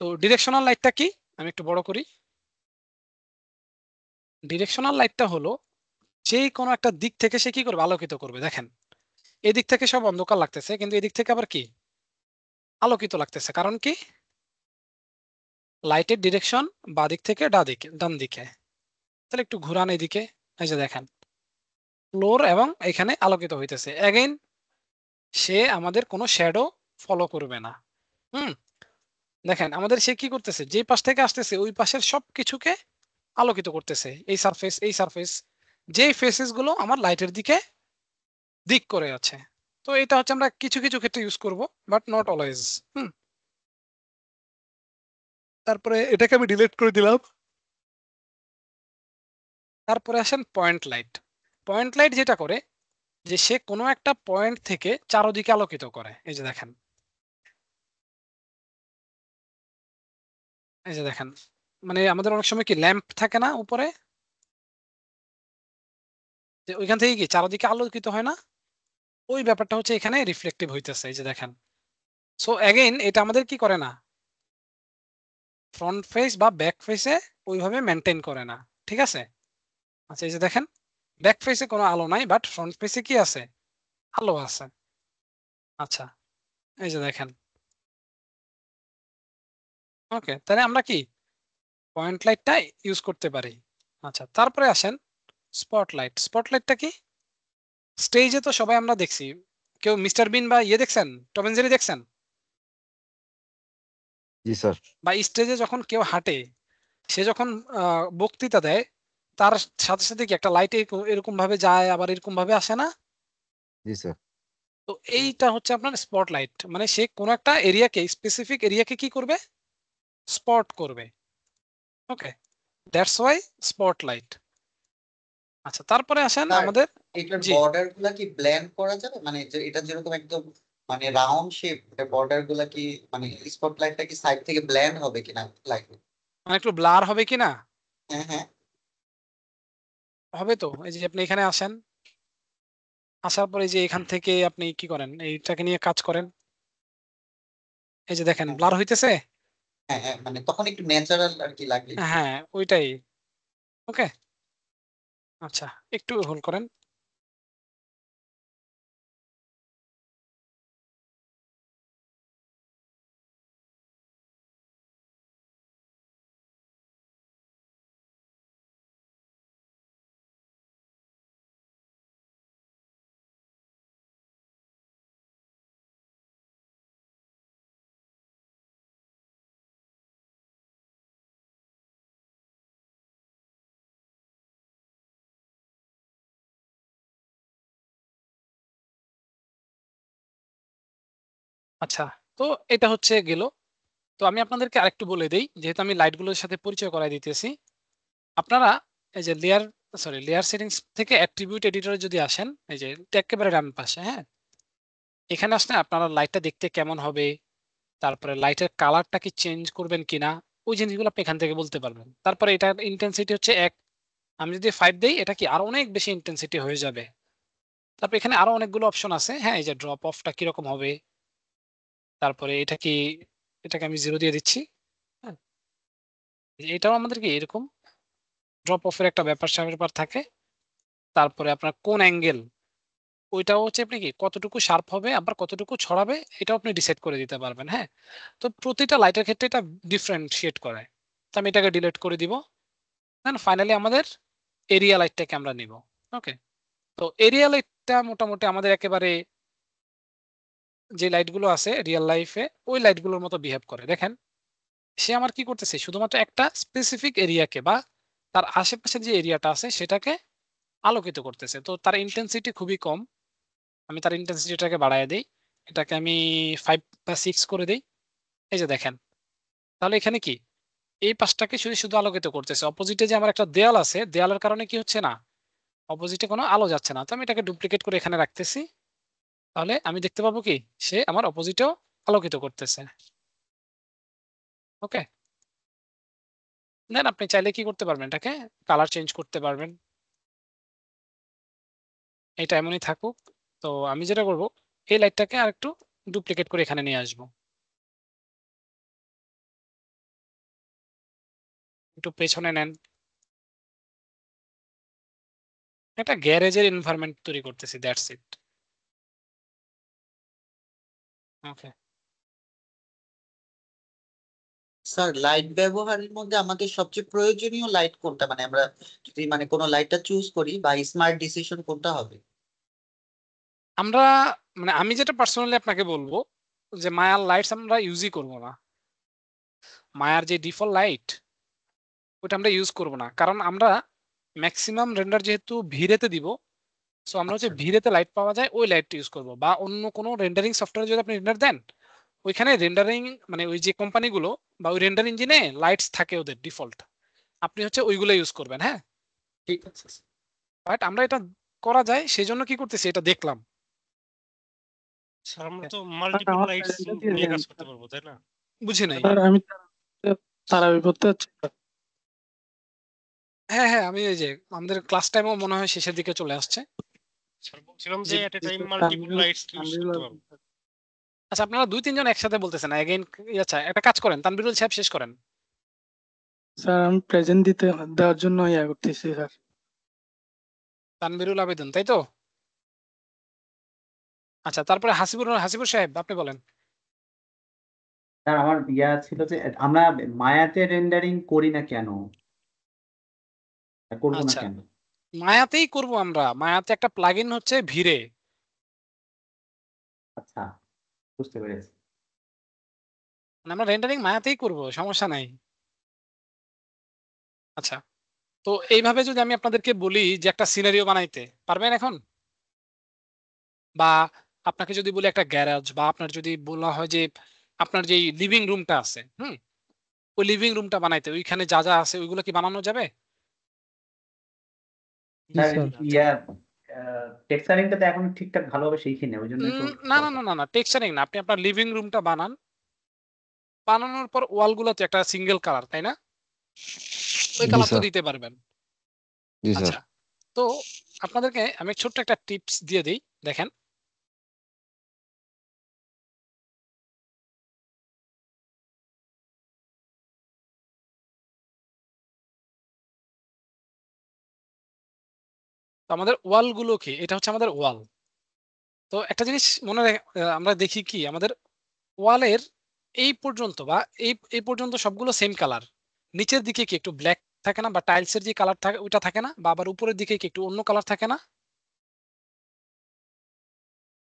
A: তো ডিরেকশনাল লাইটটা কি, আমি একটু বড় করি। ডিরেকশনাল লাইটটা হলো যেই কোনো একটা দিক থেকে সে কি করবে, আলোকিত করবে। দেখেন এদিক থেকে সব অন্ধকার লাগতেছে, কিন্তু এদিক থেকে আবার কি আলোকিত লাগতেছে। কারণ কি, লাইটের ডিরেকশন বাঁ দিক থেকে ডান দিকে। তাহলে একটু ঘুরান এদিকে, এই যে দেখেন ফ্লোর এবং এখানে আলোকিত হইতেছে। এগেইন সে আমাদের কোনো শ্যাডো ফলো করবে না। দেখেন আমাদের সে কি করতেছে, যে পাশ থেকে আসতেছে ওই পাশের সব কিছুকে আলোকিত করতেছে। এই সারফেস যে ফেসেস গুলো আমার লাইটের দিকে দিক করে আছে। তো এটা হচ্ছে আমরা কিছু কিছু ক্ষেত্রে ইউজ করব, বাট নট অলওয়েজ। তারপরে এটাকে আমি ডিলিট করে দিলাম। তারপরে আসেন পয়েন্ট লাইট। পয়েন্ট লাইট যেটা করে যে সে কোনো একটা পয়েন্ট থেকে চারদিকে আলোকিত করে। এই যে দেখেন, এই যে দেখেন, মানে আমাদের অনেক সময় কি ল্যাম্প থাকে না উপরে, যে ওইখান থেকে কি চারদিকে আলোকিত হয় না, ওই ব্যাপারটা হচ্ছে এখানে রিফ্লেক্টিভ হইতেছে। এই যে দেখেন। সো অ্যাগেইন এটা আমাদের কি করে না, ফ্রন্ট ফেস বা ব্যাক ফেসে ওইভাবে মেনটেন করে না। ঠিক আছে? আচ্ছা, এই যে দেখেন ব্যাক ফেসে কোনো আলো নাই, বাট ফ্রন্ট ফেসে কি আছে, আলো আছে। আচ্ছা, এই যে দেখেন। ওকে, তাহলে আমরা কি পয়েন্ট লাইটটা ইউজ করতে পারি। আচ্ছা, তারপরে আসেন স্পটলাইট। স্পটলাইটটা কি, স্টেজে তো সবাই আমরা দেখছি, কেউ মিস্টার বিন বা দেখছেন, টম এন্ড জেরি দেখছেন?
G: জি স্যার।
A: বা স্টেজে যখন কেউ হাঁটে, সে যখন বক্তৃতা দেয় তার সাথে সাথে কি একটা লাইট এরকম ভাবে যায় আবার এরকম ভাবে আসে না?
G: জি স্যার।
A: তো এইটা হচ্ছে আপনার স্পটলাইট, মানে সে কোন একটা এরিয়াকে, স্পেসিফিক এরিয়াকে কি করবে, স্পট করবে। ওকে, দ্যাটস ওয়াই স্পটলাইট। আচ্ছা, তারপরে আসেন
B: স্যার,
A: আমাদের
B: এটার
A: জি
B: বর্ডার গুলা কি ব্লেন্ড করা যাবে? মানে এটা যেরকম একদম মানে রাউন্ড শেপ, বর্ডার গুলা কি মানে স্পটলাইটটা কি সাইড থেকে ব্লেন্ড হবে কিনা লাইট?
A: মানে একটু ব্লার হবে কিনা?
B: হ্যাঁ হ্যাঁ।
A: হবে তো। এই যে আপনি এখানে আসেন, আসার পরে যে এখান থেকে আপনি কি করেন, এইটাকে নিয়ে কাজ করেন। এই যে দেখেন
B: হ্যাঁ
A: ব্লার হইতেছে।
B: হ্যাঁ হ্যাঁ, মানে তখন একটু ন্যাচারাল আর কি লাগে।
A: হ্যাঁ, ওইটাই। ওকে, আচ্ছা একটু হোল্ড করেন। আচ্ছা, তো এটা হচ্ছে গেল। তো আমি আপনাদেরকে আরেকটু বলে দেই, যেহেতু আমি লাইটগুলোর সাথে পরিচয় করাই দিতেছি। আপনারা এই যে লেয়ার সেটিংস থেকে অ্যাট্রিবিউট এডিটরে যদি আসেন, এই যে একেবারে ডান পাশে, হ্যাঁ, এখানে আসলে আপনারা লাইটটা দেখতে কেমন হবে, তারপরে লাইটের কালারটা কি চেঞ্জ করবেন কিনা, ওই জিনিসগুলো আপনি এখান থেকে বলতে পারবেন। তারপরে এটা ইন্টেন্সিটি হচ্ছে 1, আমি যদি 5 দেই, এটা কি আরো অনেক বেশি ইন্টেন্সিটি হয়ে যাবে। তারপর এখানে আরো অনেকগুলো অপশন আছে, হ্যাঁ, এই যে ড্রপ অফটা কিরকম হবে, তারপরে এটাকে আমি 0 দিয়ে দিচ্ছি। হ্যাঁ, এটাও আমাদের কি এরকম ড্রপ অফের একটা ব্যাপার থাকে। তারপরে আপনার কোন অ্যাঙ্গেল, ওইটাও হচ্ছে আপনি কি কতটুকু শার্প হবে আবার কতটুকু ছড়াবে, এটাও আপনি ডিসাইড করে দিতে পারবেন। হ্যাঁ, তো প্রতিটা লাইটের ক্ষেত্রে এটা ডিফারেন্সিয়েট করে। তো আমি এটাকে ডিলিট করে দিব। দেন ফাইনালি আমাদের এরিয়া লাইটটাকে আমরা নিব। ওকে, তো এরিয়া লাইটটা মোটামুটি আমাদের একেবারে যে লাইটগুলো আছে রিয়েল লাইফে ওই লাইটগুলোর মতো বিহেভ করে। দেখেন, সে আমার কি করতেছে, শুধুমাত্র একটা স্পেসিফিক এরিয়াকে বা তার আশেপাশে যে এরিয়াটা আছে সেটাকে আলোকিত করতেছে। তো তার ইন্টেন্সিটি খুবই কম। আমি তার ইন্টেন্সিটিটাকে বাড়ায় দিই, এটাকে আমি 5 বা 6 করে দিই। এই যে দেখেন, তাহলে এখানে কি এই পাশটাকে শুধু শুধু আলোকিত করতেছে। অপোজিটে যে আমার একটা দেয়াল আছে, দেয়ালের কারণে কি হচ্ছে না, অপোজিটে কোনো আলো যাচ্ছে না। তো আমি এটাকে ডুপ্লিকেট করে এখানে রাখতেছি। তাহলে আমি দেখতে পাবো কি সে আমার অপোজিটেও আলোকিত করতেছে। ওকে, দেন আপনি চাইলে কি করতে পারবেন, এটাকে কালার চেঞ্জ করতে পারবেন। এটা এমনই থাকুক। তো আমি যেটা করব, এই লাইটটাকে আর একটু ডুপ্লিকেট করে এখানে নিয়ে আসবো। একটু পেছনে নেন। একটা গ্যারেজের এনভায়রনমেন্ট তৈরি করতেছি, that's it. Okay,
B: sir, light ব্যবহারের মধ্যে আমাদের সবচেয়ে প্রয়োজনীয় লাইট কোনটা? মানে আমরা যদি কোনো লাইটটা চুজ করি বা স্মার্ট ডিসিশন কোনটা হবে?
A: আমরা আমি যেটা পার্সোনালি আপনাকে বলবো যে মায়ার লাইটস আমরা ইউজই করব না। মায়ার যে ডিফল্ট লাইট ওটা আমরা ইউজ করব না, কারণ আমরা ম্যাক্সিমাম রেন্ডার যেহেতু ভিড়েতে দিব, সো আমরা হচ্ছে
B: আচ্ছা,
A: ভিড়েতে লাইট পাওয়া যায় ওই লাইটটা ইউজ করব। বা অন্য কোনো রেন্ডারিং সফটওয়্যারে যদি আপনি রেন্ডার দেন, ওইখানে রেন্ডারিং ওই যে কোম্পানিগুলো বা ওই রেন্ডার ইঞ্জিনে লাইটস থাকে ওদের ডিফল্ট, আপনি হচ্ছে ওইগুলো ইউজ করবেন। হ্যাঁ,
B: ঠিক আছে।
A: বাট আমরা এটা করা যায় সেই জন্য কি করতেছি এটা দেখলাম।
L: স্যার আমরা তো মাল্টিপল
M: আমার
L: লাইটস
M: প্রেজেন্টটা দিয়ে
L: নিয়ে
M: দেন
L: কাজ করতে পারবো, তাই না?
A: বুঝি নাই।
M: স্যার। আমি তারাবি পড়তে যাচ্ছি।
A: হ্যাঁ হ্যাঁ, আমি এই যে আমাদের ক্লাস টাইমও মনে হয় শেষের দিকে চলে আসছে।
L: স্যার বলছিলাম যে
A: জি,
L: at a time multiple lights use করতে পারবো।
A: আচ্ছা, আপনারা 2-3 জন একসাথে বলতেছেন এগেইন। আচ্ছা, একটা কাজ করেন, তানবিরুল সাহেব শেষ করেন।
M: স্যার আমি প্রেজেন্ট দেওয়ার জন্য ইয়া করতেছি স্যার।
A: তানবিরুল আবেদন, তাই তো? আচ্ছা, তারপরে হাসিবুর সাহেব আপনি বলেন।
E: স্যার আমার ইয়া ছিল যে আমরা মায়াতে রেন্ডারিং করি না কেন, করবো না
A: আচ্ছা,
E: কেন?
A: মায়াতেই করব আমরা। মায়াতে একটা প্লাগইন হচ্ছে ভিড়ে।
E: আচ্ছা, বুঝতে পেরেছি।
A: আমরা রেন্ডারিং মায়াতেই করব, সমস্যা নাই। আচ্ছা, তো এইভাবে যদি আমি আপনাদেরকে বলি যে একটা সিনারিও বানাইতে পারবেন এখন, বা আপনাকে যদি বলি একটা গ্যারাজ, বা আপনার যদি বলা হয় যে আপনার যে লিভিং রুমটা আছে, ওই লিভিং রুমটা বানাইতে ওইখানে যা যা আছে ওইগুলো কি বানানো যাবে?
E: স্যার ইয়া টেক্সচারিংটা তো এখন ঠিকঠাক ভালোভাবে শিখিনি, ওই জন্য একটু
A: না না না না না, টেক্সচারিং না, আপনি আপনার লিভিং রুমটা বানান। বানানোর পর ওয়ালগুলো তো একটা সিঙ্গেল কালার, তাই না? ওই
G: জি
A: কালার তো
G: স্যার।
A: দিতে পারবেন।
G: জি স্যার।
A: আচ্ছা, তো আপনাদেরকে আমি ছোট্ট একটা টিপস দিয়ে দিই, দেখেন। তো আমাদের ওয়াল গুলো কি, এটা হচ্ছে আমাদের ওয়াল। তো একটা জিনিস আমরা দেখি কি আমাদের ওয়ালের এই পর্যন্ত বা এই পর্যন্ত সবগুলো সেম কালার। নিচের দিকে কি একটু ব্ল্যাক থাকে না, বা টাইলসের যে কালার থাকে ওইটা থাকে না, বা আবার উপরের দিকে কি একটু অন্য কালার থাকে না?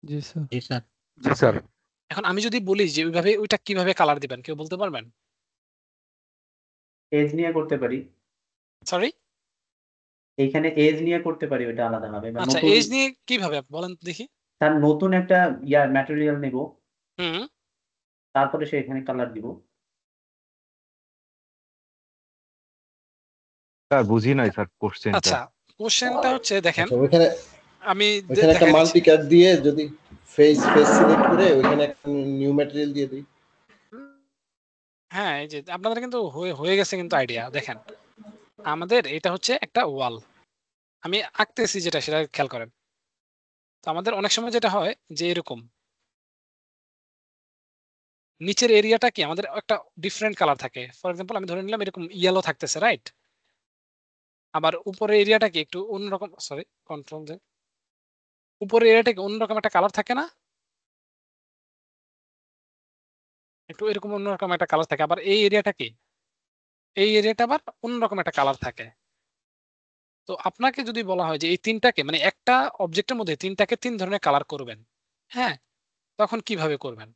F: জি স্যার।
H: জি স্যার।
G: জি স্যার।
A: এখন আমি যদি বলি যে ওইভাবে ওইটা কিভাবে কালার দিবেন, কেউ বলতে পারবেন?
E: এজ নিয়ে করতে পারি।
A: সরি,
E: এইখানে এজ নিয়ে করতে পারি, ওটা আলাদা হবে। বা
A: আচ্ছা,
E: নতুন
A: এজ নিয়ে কিভাবে বলেন দেখি।
E: তার নতুন একটা ইয়া ম্যাটেরিয়াল নেব,
A: হুম
E: তারপরে সে এখানে কালার দিব।
G: স্যার বুঝি নাই স্যার কোশ্চেনটা।
A: আচ্ছা কোশ্চেনটা হচ্ছে দেখেন
D: আচ্ছা ওইখানে
A: আমি
D: ওইখানে একটা
A: দেখাই দিচ্ছি।
D: মাল্টি কাট দিয়ে যদি ফেস সিলেক্ট করে ওইখানে একটা নিউ ম্যাটেরিয়াল দিয়ে দিই।
A: হ্যাঁ এই যে আপনাদের কিন্তু হয়ে গেছে কিন্তু আইডিয়া। দেখেন আমাদের এটা হচ্ছে একটা ওয়াল, আমি আঁকতেছি যেটা সেটা খেয়াল করেন। তো আমাদের অনেক সময় যেটা হয় যে এরকম নিচের এরিয়াটা কি আমাদের একটা ডিফারেন্ট কালার থাকে। ফর এক্সাম্পল আমি ধরে নিলাম এরকম ইয়েলো থাকতেছে, রাইট? আবার উপরের এরিয়াটা কি একটু অন্যরকম, সরি কন্ট্রোল দে, উপরের এরিয়াটা কি অন্যরকম একটা কালার থাকে না? একটু এরকম অন্যরকম একটা কালার থাকে। আবার এই এরিয়াটা কি, এই এরিয়াটা আবার অন্যরকম একটা কালার থাকে। তো আপনাকে যদি বলা হয় যে এই তিনটাকে মানে একটা অবজেক্টের মধ্যে তিনটাকে তিন ধরনের কালার করবেন, হ্যাঁ, তখন কিভাবে করবেন?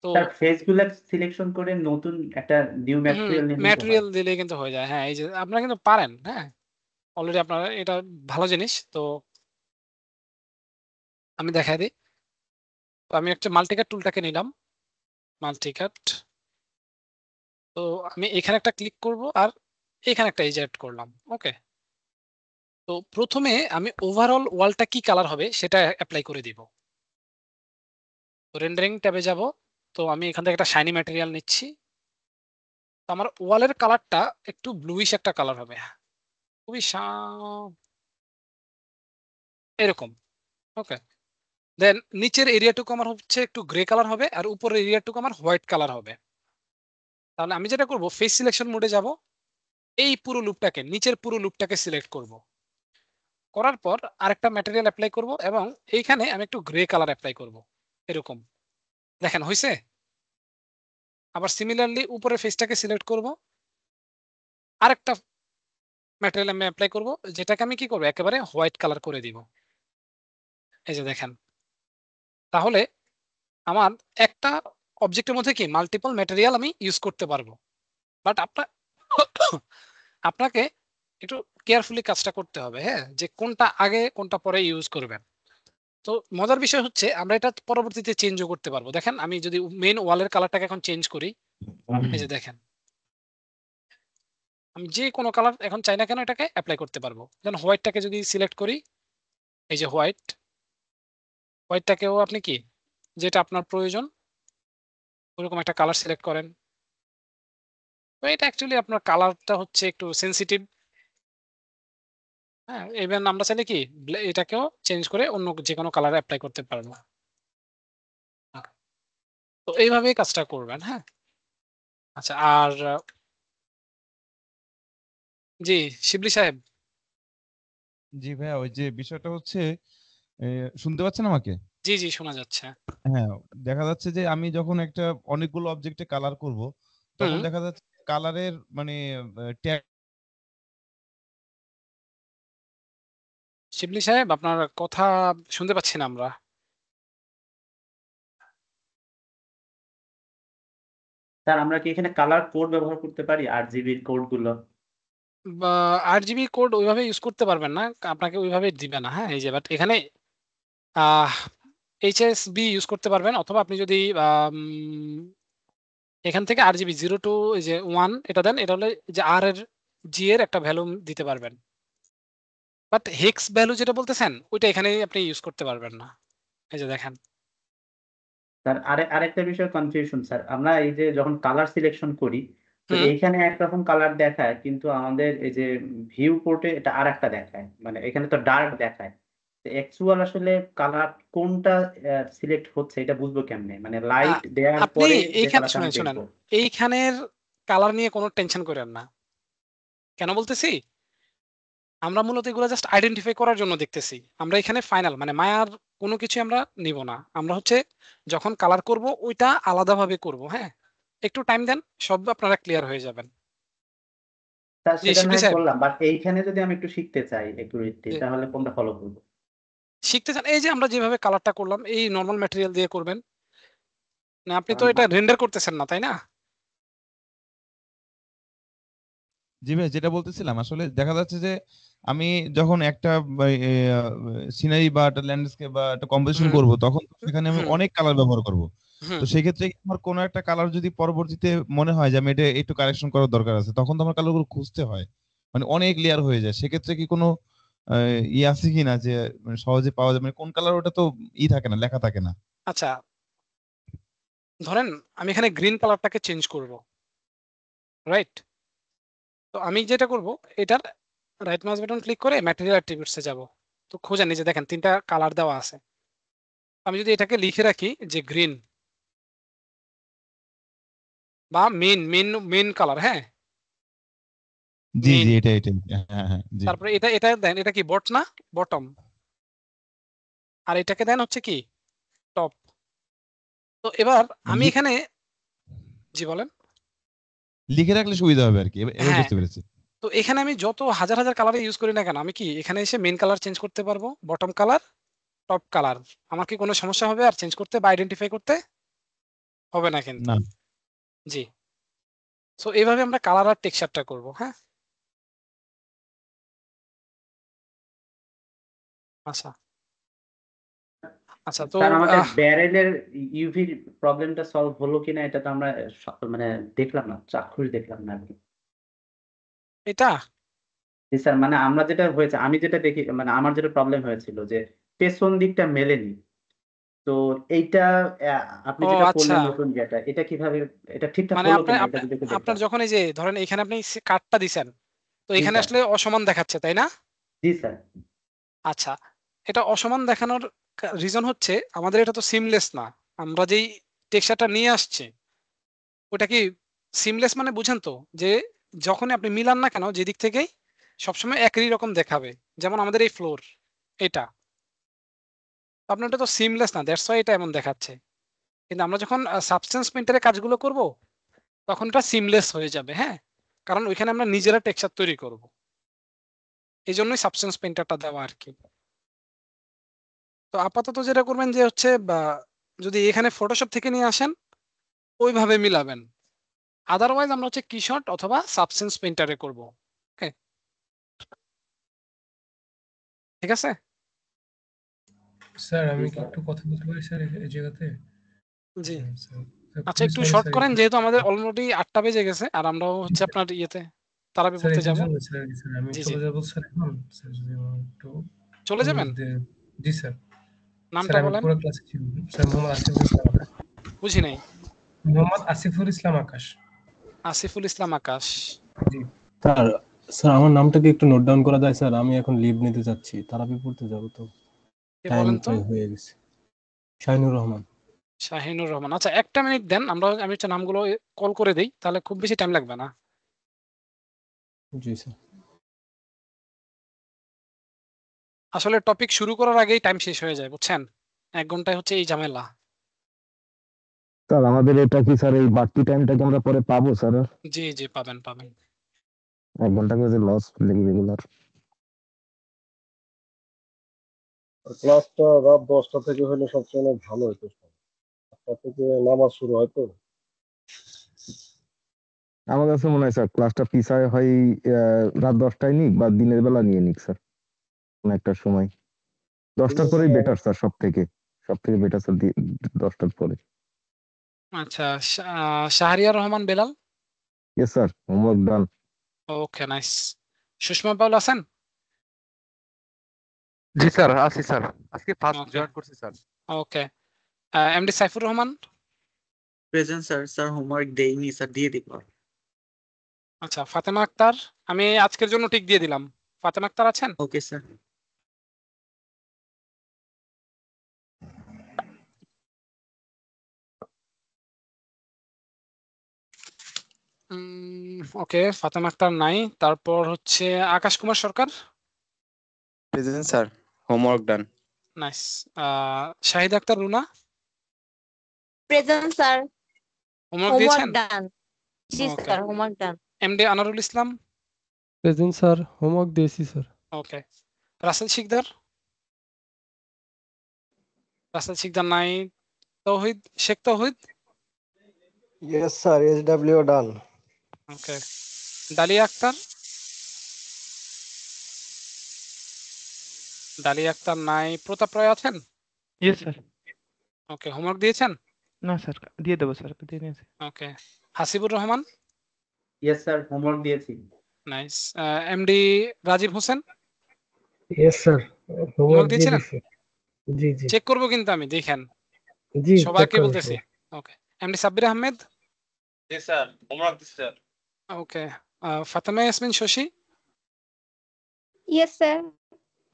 A: তো
E: তার ফেসগুলো সিলেকশন করে নতুন একটা নিউ ম্যাটেরিয়াল নিয়ে নিতে হয়।
A: ম্যাটেরিয়াল দিলে কিন্তু হয়ে যায়। হ্যাঁ এই যে আপনারা কিন্তু পারেন, হ্যাঁ অলরেডি আপনারা, এটা ভালো জিনিস। তো আমি দেখাই দিই। তো আমি একটা মাল্টিকাট টুলটাকে নিলাম, মাল্টিকাট। তো আমি এখানে একটা ক্লিক করব আর এখানে একটা এজেক্ট করলাম, ওকে। তো প্রথমে আমি ওভারঅল ওয়ালটা কি কালার হবে সেটা অ্যাপ্লাই করে দিব। তো রেন্ডারিং ট্যাবে যাব। তো আমি এখান থেকে একটা শাইনি ম্যাটেরিয়াল নিচ্ছি। তো আমার ওয়ালের কালারটা একটু ব্লুইশ একটা কালার হবে, খুবই এরকম, ওকে। দেন নিচের এরিয়াটুকু আমার হচ্ছে একটু গ্রে কালার হবে আর উপরের এরিয়াটুকু আমার হোয়াইট কালার হবে। তাহলে আমি যেটা করব ফেস সিলেকশন মোডে যাব, এই পুরো লুপটাকে নিচের পুরো লুপটাকে সিলেক্ট করব। করার পর আরেকটা ম্যাটেরিয়াল অ্যাপ্লাই করব এবং এইখানে আমি একটু গ্রে কালার অ্যাপ্লাই করব, এরকম। দেখেন হয়েছে। আবার সিমিলারলি উপরে ফেসটাকে সিলেক্ট করব, আরেকটা ম্যাটেরিয়াল আমি অ্যাপ্লাই করব, যেটাকে আমি কি করব একেবারে হোয়াইট কালার করে দিব। এই যে দেখেন, তাহলে আমার একটা অবজেক্টের মধ্যে কি মাল্টিপল ম্যাটেরিয়াল আমি ইউজ করতে পারবো। বাট আপনাকে একটু কেয়ারফুলি কাজটা করতে হবে, হ্যাঁ, যে কোনটা আগে কোনটা পরে ইউজ করবেন। তো মজার বিষয় হচ্ছে আমরা এটা পরবর্তীতে চেঞ্জও করতে পারবো। দেখেন আমি যদি মেইন ওয়ালের কালারটাকে এখন চেঞ্জ করি, এই যে দেখেন আমি যে কোনো কালার এখন চাই না কেন এটাকে অ্যাপ্লাই করতে পারবো। যেন হোয়াইটটাকে যদি সিলেক্ট করি, এই যে হোয়াইটটাকেও আপনি কি যেটা আপনার প্রয়োজন ওরকম একটা কালার সিলেক্ট করেন। তো এটা অ্যাকচুয়ালি আপনার কালারটা হচ্ছে একটু সেনসিটিভ, হ্যাঁ। ইভেন আমরা চাইলে কি এটাকেও চেঞ্জ করে অন্য যে কোনো কালার অ্যাপ্লাই করতে পারবো। তো এইভাবেই কাজটা করবেন, হ্যাঁ। আচ্ছা আর জি শিবলি সাহেব।
N: জি ভাইয়া, ওই যে বিষয়টা হচ্ছে শুনতে পাচ্ছেন আমাকে?
A: জি জি শোনা যাচ্ছে।
N: হ্যাঁ, দেখা যাচ্ছে যে আমি যখন একটা অনেকগুলো অবজেক্টে কালার করব তখন দেখা যাচ্ছে কালারের মানে ট্যাগ।
A: শিবলি সাহেব আপনার কথা শুনতে পাচ্ছি না আমরা।
E: স্যার আমরা কি এখানে কালার কোড ব্যবহার করতে পারি RGB কোড গুলো?
A: বা RGB কোড ওইভাবে ইউজ করতে পারবেন না, আপনাকে ওইভাবে দিবে না, হ্যাঁ। এই যে বাট এখানে HSB ইউজ করতে পারবেন, অথবা আপনি যদি এখান থেকে RGB 0 টু এই যে 1 এটা দেন, এটা হলে যে R এর G এর একটা ভ্যালু দিতে পারবেন। বাট হেক্স ভ্যালু যেটা বলতেছেন ওইটা এখানে আপনি ইউজ করতে পারবেন না। এই যে দেখেন
E: স্যার আরেকটা বিষয় কনফিউশন স্যার, আমরা এই যে যখন কালার সিলেকশন করি তো এইখানে একরকম কালার দেখায়, কিন্তু আমাদের এই যে ভিউ পোর্টে এটা আরেকটা দেখায়, মানে এখানে তো ডার্ক দেখায়। অ্যাকচুয়াল আসলে কালার কোনটা সিলেক্ট হচ্ছে এটা বুঝবো কেমনে? মানে লাইট দেওয়ার
A: আপনি
E: পরে যে
A: এইখানে
E: কালারটা আমি
A: শুনেন
E: দেখবো।
A: এইখানের কালার নিয়ে কোনো টেনশন করেন না। কেন বলতেছি, আমরা মূলত এগুলো জাস্ট আইডেন্টিফাই করার জন্য দেখতেছি। আমরা এখানে ফাইনাল মানে মায়ার কোনো কিছু আমরা নিব না। আমরা হচ্ছে যখন কালার করব ওইটা আলাদাভাবে করব, হ্যাঁ। একটু টাইম দেন, সব আপনারা ক্লিয়ার হয়ে যাবেন।
E: স্যার
A: জি
E: সেটা
A: শিবলি
E: নয়
A: সাহেব,
E: করলাম, বাট এইখানে যদি আমি একটু শিখতে চাই একুরেটলি তাহলে কোনটা ফলো করবো?
A: শিখতে চান এই যে আমরা যেভাবে কালারটা করলাম এই নরমাল ম্যাটেরিয়াল দিয়ে করবেন না। আপনি তো
E: কারণ
A: এটা রেন্ডার করতেছেন না, তাই না?
N: জি ভাই, যেটা বলতেছিলাম আসলে দেখা যাচ্ছে যে আমি যখন একটা সিনারি বা একটা ল্যান্ডস্কেপ বা একটা কম্পোজিশন করব তখন সেখানে আমি অনেক কালার ব্যবহার করব। তো সেক্ষেত্রে আমার কোনো একটা কালার যদি পরবর্তীতে মনে হয় যে আমি এটা একটু কারেকশন করার দরকার আছে, তখন তো আমার কালারগুলো খুঁজতে হয়, মানে অনেক লেয়ার হয়ে যায়। সেক্ষেত্রে কি কোনো আছে কি না যে মানে সহজে পাওয়া যায়, মানে কোন কালার, ওটা তো থাকে না, লেখা থাকে না।
A: আচ্ছা, ধরেন আমি এখানে গ্রিন কালারটাকে চেঞ্জ করব, রাইট? তো আমি যেটা করব, এটার রাইট মাউস বাটন ক্লিক করে ম্যাটেরিয়াল অ্যাট্রিবিউটসে যাব। তো খোঁজা নিচে দেখেন 3টা কালার দেওয়া আছে। আমি যদি এটাকে লিখে রাখি যে গ্রিন বা মেন কালার, হ্যাঁ,
N: জি
A: মেন।
N: জি, এটা হ্যাঁ হ্যাঁ জি।
A: তারপরে এটা দেন, এটা কি বট না, বটম। আর এটাকে দেন হচ্ছে কি টপ। তো এবার আমি এখানে, জি বলেন।
N: লিখে রাখলে সুবিধা হবে আর কি, এবার
A: হ্যাঁ,
N: বুঝতে পেরেছি।
A: তো এখানে আমি যত হাজার হাজার কালারে ইউজ করি না কেন, আমি কি এখানে এসে মেন কালার চেঞ্জ করতে পারবো, বটম কালার, টপ কালার। আমার কি কোনো সমস্যা হবে আর চেঞ্জ করতে বা আইডেন্টিফাই করতে? হবে না কিন্তু।
N: না।
A: জি, সো এইভাবে আমরা কালার আর টেক্সচারটা করব। হ্যাঁ, আচ্ছা আচ্ছা। তো
E: স্যার আমাদের ব্যারেলের ইউভি প্রবলেমটা সলভ হলো কিনা এটা তো আমরা মানে দেখলাম না, চাক্ষুষ দেখলাম না আর কি।
A: এটা
E: জি স্যার, মানে আমরা যেটা হয়েছে, আমি যেটা দেখি, মানে আমার যেটা প্রবলেম হয়েছিল যে পেছন দিকটা মেলেনি। তো এইটা আপনি
A: ও
E: যেটা
A: আচ্ছা,
E: করলেন নতুন যেটা, এটা কিভাবে, এটা ঠিকঠাক
A: মানে
E: হলো
A: আপনার
E: কিনা এটা যদি একটু
A: আপনার
E: দেখতাম।
A: যখন এই যে ধরেন এখানে আপনি কার্ডটা দিছেন, তো
E: জি
A: এখানে
E: স্যার।
A: আসলে অসমান দেখাচ্ছে, তাই না?
E: জি স্যার।
A: আচ্ছা, এটা অসমান দেখানোর রিজন হচ্ছে আমাদের এটা তো সিমলেস না। আমরা যেই টেক্সচারটা নিয়ে আসছি ওটা কি সিমলেস, মানে বুঝেন তো, যে যখনই আপনি মিলান না কেন যেদিক থেকেই সবসময় একই রকম দেখাবে। যেমন আমাদের এই ফ্লোর, এটা আপনার এটা তো সিমলেস না, দ্যাটস ওয়াই এটা এমন দেখাচ্ছে। কিন্তু আমরা যখন সাবস্টেন্স পেইন্টারে কাজগুলো করব তখন এটা সিমলেস হয়ে যাবে। হ্যাঁ, কারণ ওইখানে আমরা নিজেরা টেক্সচার তৈরি করব, এই জন্যই সাবস্টেন্স পেইন্টারটা দেওয়া আর কি। তো আপাতত যেটা করবেন যে হচ্ছে, বা যদি এখানে ফটোশপ থেকে নিয়ে আসেন ওইভাবে মিলাবেন। আদারওয়াইজ আমরা হচ্ছে কিশট অথবা সাবস্টেন্স পেইন্টারে করব। ওকে, ঠিক আছে।
K: স্যার আমি
E: জি
K: কি
E: স্যার।
K: একটু কথা বলতে পারি স্যার এই জায়গাতে?
A: জি,
K: স্যার
A: আচ্ছা
K: খুবই
A: একটু
K: সরি
A: শর্ট
K: স্যার
A: করেন,
K: একটু।
A: যেহেতু আমাদের অলরেডি 8টা বেজে গেছে আর আমরাও হচ্ছে আপনার ইয়েতে তারাবি
K: স্যার
A: পড়তে
K: এটার
A: যাব।
K: জন্য স্যার স্যার আমি
A: জি জি,
K: চলে যাবো স্যার এখন। স্যার যদি আমার একটু
A: চলে যাবেন।
K: জি স্যার। স্যার
A: নামটা
K: আমি
A: বলেন,
K: পুরো ক্লাসে ছিলাম। স্যার মোহাম্মদ আসিফুল ইসলাম আকাশ।
A: বুঝি নাই।
K: মোহাম্মদ আসিফুল ইসলাম আকাশ।
A: আসিফুল ইসলাম আকাশ।
K: জি
F: স্যার স্যার আমার নামটা কি একটু নোট ডাউন করা যায় স্যার? আমি এখন লিভ নিতে যাচ্ছি, তারাবি পড়তে যাব, তো
A: কে
F: টাইম
A: বলেন তো?
F: প্রায় হয়ে গেছে। শাহিনুর রহমান।
A: শাহিনুর রহমান। আচ্ছা, একটা মিনিট দেন, আমি হচ্ছে নামগুলো কল করে দেই, তাহলে খুব বেশি টাইম লাগবে না।
F: জি স্যার।
A: আসলে টপিক শুরু করার আগেই টাইম শেষ হয়ে যায়, বুঝছেন? 1 ঘন্টায় হচ্ছে এই ঝামেলা।
G: স্যার আমাদের এটা কি স্যার, এই বাড়তি টাইমটা কি আমরা পরে পাবো স্যার?
A: জি জি, পাবেন পাবেন।
G: 1 ঘন্টা করে যে লস রেগুলার।
D: ক্লাসটা রাত 10টা থেকে হলে সবচেয়ে অনেক ভালো হতো। 8টা থেকে নামাজ শুরু হয় তো।
G: আমার কাছে মনে হয় স্যার ক্লাসটা পিছায় হয় রাত 10টায় নিক বা দিনের বেলা নিয়ে নিক স্যার, কোন একটা সময়। 10টার পরেই বেটার স্যার, সব থেকে বেটার স্যার 10টার পরে।
A: আচ্ছা, Shahriar Rahman Belal.
G: Yes sir, homework done.
A: Okay, nice. Sushma Paul আছেন?
O: জি স্যার, আছি স্যার, আজকে ফার্স্ট
A: ওকে
O: জয়েন করছি sir.
A: Okay. MD Saifur Rahman.
B: Present sir. Sir homework দেইনি স্যার, দিয়ে দিব।
A: আচ্ছা, ফাতেমা আক্তার। আমি আজকের জন্য ঠিক দিয়ে দিলাম। ফাতেমা আক্তার আছেন?
B: Okay sir.
A: Okay, Fatema Akter নাই। তারপর হচ্ছে Akash Kumar Sarkar.
P: Present sir, homework done.
A: Nice. Shahid Akter Runa.
C: Present sir.
A: Homework
C: homework
A: দিয়েছেন?
C: ডান। জি
A: okay.
C: Sir, homework done.
A: MD Anarul Islam.
F: Present sir, homework দিয়েছি স্যার।
A: ওকে। রাসেল শিকদার। রাসেল শিকদার নাই। Touhid, Sheikh Touhid.
Q: Yes, sir. SW done.
A: Okay. Dalia Akter. Dalia Akter নাই। প্রতাপ রায় আছেন?
L: Yes sir.
A: ওকে, হোমওয়ার্ক দিয়েছেন?
O: না স্যার দিয়ে দেবো স্যার দিয়ে নিয়েছি।
A: Okay, Hasibur Rahman.
E: Yes sir, homework দিয়েছি।
A: Nice. MD Rajib Hossain,
K: yes sir,
A: homework
K: homework দিয়ে
A: দিয়েছিলেন?
K: দিছি। জি জি
A: চেক করবো কিন্তু আমি, দেখেন
K: জি, চেক
A: সবাইকে
K: করেন
A: বলতেছি।
K: সবাই।
A: Okay, MD Sabbir Ahmed.
I: জি স্যার, হোমওয়ার্ক দিচ্ছি sir.
A: Okay, Fatema Yasmin Shoshi.
R: Yes sir.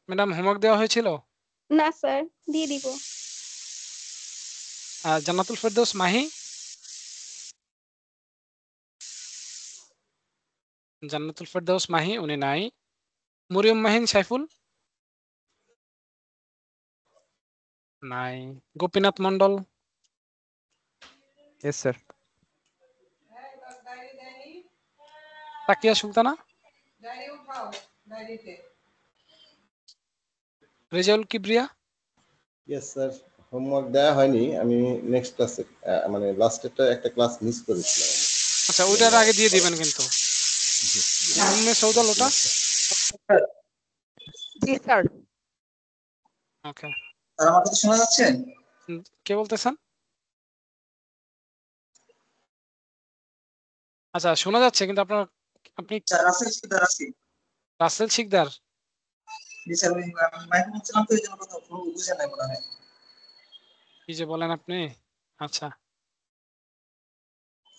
A: Madam homework দেওয়া হয়েছিল?
R: না স্যার, দিয়ে দিব।
A: জান্নাতুল ফেরদৌস মাহি। জান্নাতুল ফেরদৌস মাহি উনি নাই। মরিয়ম মাহিন সাইফুল নাই। Gopinath Mondal.
O: Yes sir.
A: Takia Sultana. Rezaul Kibria.
D: Yes sir, homework দেওয়া হয়নি, আমি নেক্সট ক্লাসে মানে লাস্টেরটা একটা ক্লাস মিস করেছিলাম।
A: আচ্ছা, ওইটার আগে দিয়ে দিবেন কিন্তু। উম্মে সৌদা লোটা।
J: জি স্যার।
A: ওকে,
S: স্যার আমার কথা শোনা যাচ্ছে?
A: কে বলতেছেন? আচ্ছা, শোনা যাচ্ছে কিন্তু আপনি
S: স্যার রাসেল শিকদার আছি।
A: রাসেল শিকদার।
S: জি স্যার, ওই মাইক হচ্ছিলাম তো এই জন্য কথা বুঝে নাই মনে হয়।
A: কি যে বলেন আপনি। আচ্ছা,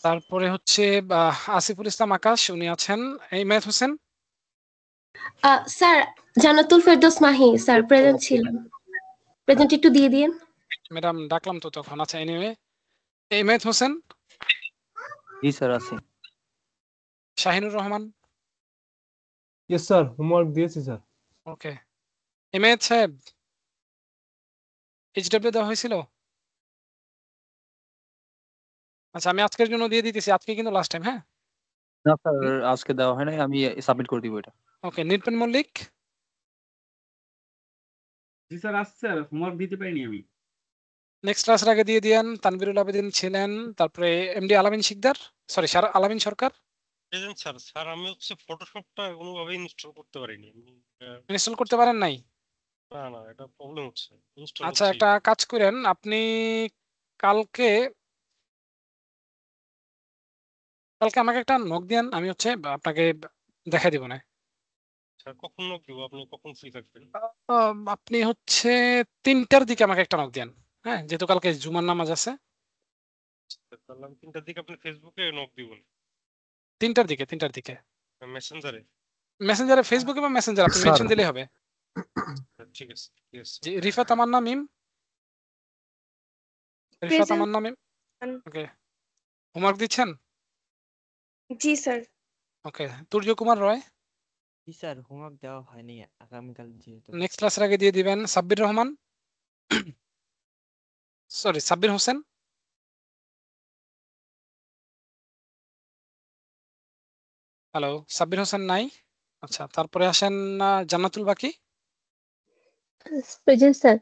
A: তারপরে হচ্ছে আসিফুল ইসলাম আকাশ, উনি আছেন। ইমায়াত Hossain.
T: Sir Jannatul Ferdous Mahi sir present ছিলেন, প্রেজেন্ট একটু দিয়ে দিন।
A: ম্যাডাম ডাকলাম তো তখন। আচ্ছা, এনিওয়ে ইমায়াত হোসেন।
U: জি স্যার আছি।
A: Shahinur Rahman.
F: Yes sir, homework দিয়েছি স্যার।
A: ওকে, ইমায়াত সাহেব এইচডব্লিউ দেওয়া হয়েছিল? আচ্ছা, আমি আজকের জন্য দিয়ে দিতেছি, আজকে কিন্তু লাস্ট টাইম। হ্যাঁ
U: না স্যার, আজকে দেওয়া হয় নাই, আমি সাবমিট করে দিব এটা।
A: ওকে, নির্পেন মল্লিক।
E: জি স্যার, আসছে স্যার, হোমওয়ার্ক দিতে পারিনি আমি।
A: নেক্সট ক্লাসের আগে দিয়ে দিয়েন। তানভীরুল আবেদিন ছিলেন। তারপরে এমডি আলামিন শিকদার, সরি আলামিন সরকার।
L: Present sir. স্যার আমি হচ্ছে ফটোশপটা কোনোভাবে ইনস্টল করতে পারিনি।
A: ইনস্টল করতে পারেন নাই?
L: না না, এটা প্রবলেম হচ্ছে। ইনস্টল
A: আচ্ছা,
L: হচ্ছে।
A: একটা কাজ করেন আপনি, কালকে আমাকে একটা নক দেন, আমি হচ্ছে আপনাকে দেখাই দিব না।
L: স্যার কখন নক দিব? আপনি কখন ফ্রি থাকবেন?
A: আপনি হচ্ছে 3টার দিকে আমাকে একটা নক দেন। হ্যাঁ, যেহেতু কালকে জুমার নামাজ আছে।
L: তাহলে আমি 3টার দিকে আপনি ফেসবুকে নক দিবেন।
A: 3টার দিকে
L: মেসেঞ্জারে?
A: ফেসবুকে বা মেসেঞ্জার আপনি
L: স্যার।
A: মেনশন দিলেই হবে।
L: ঠিক আছে, ঠিক আছে।
A: জি, রিফাত তামান্না মিম। রিফাত তামান্না মিম। ওকে, হোমওয়ার্ক দিচ্ছেন?
R: জি স্যার।
A: ওকে, তুর্য কুমার রয়।
V: জি স্যার, হোমওয়ার্ক দেওয়া হয়নি, আগামীকাল যেহেতু।
A: নেক্সট ক্লাসের আগে দিয়ে দিবেন। সাব্বির রহমান, সরি সাব্বির হোসেন। হ্যালো, সাব্বির হোসেন নাই। আচ্ছা, তারপরে আসেন জান্নাতুল বাকি।
C: Present sir.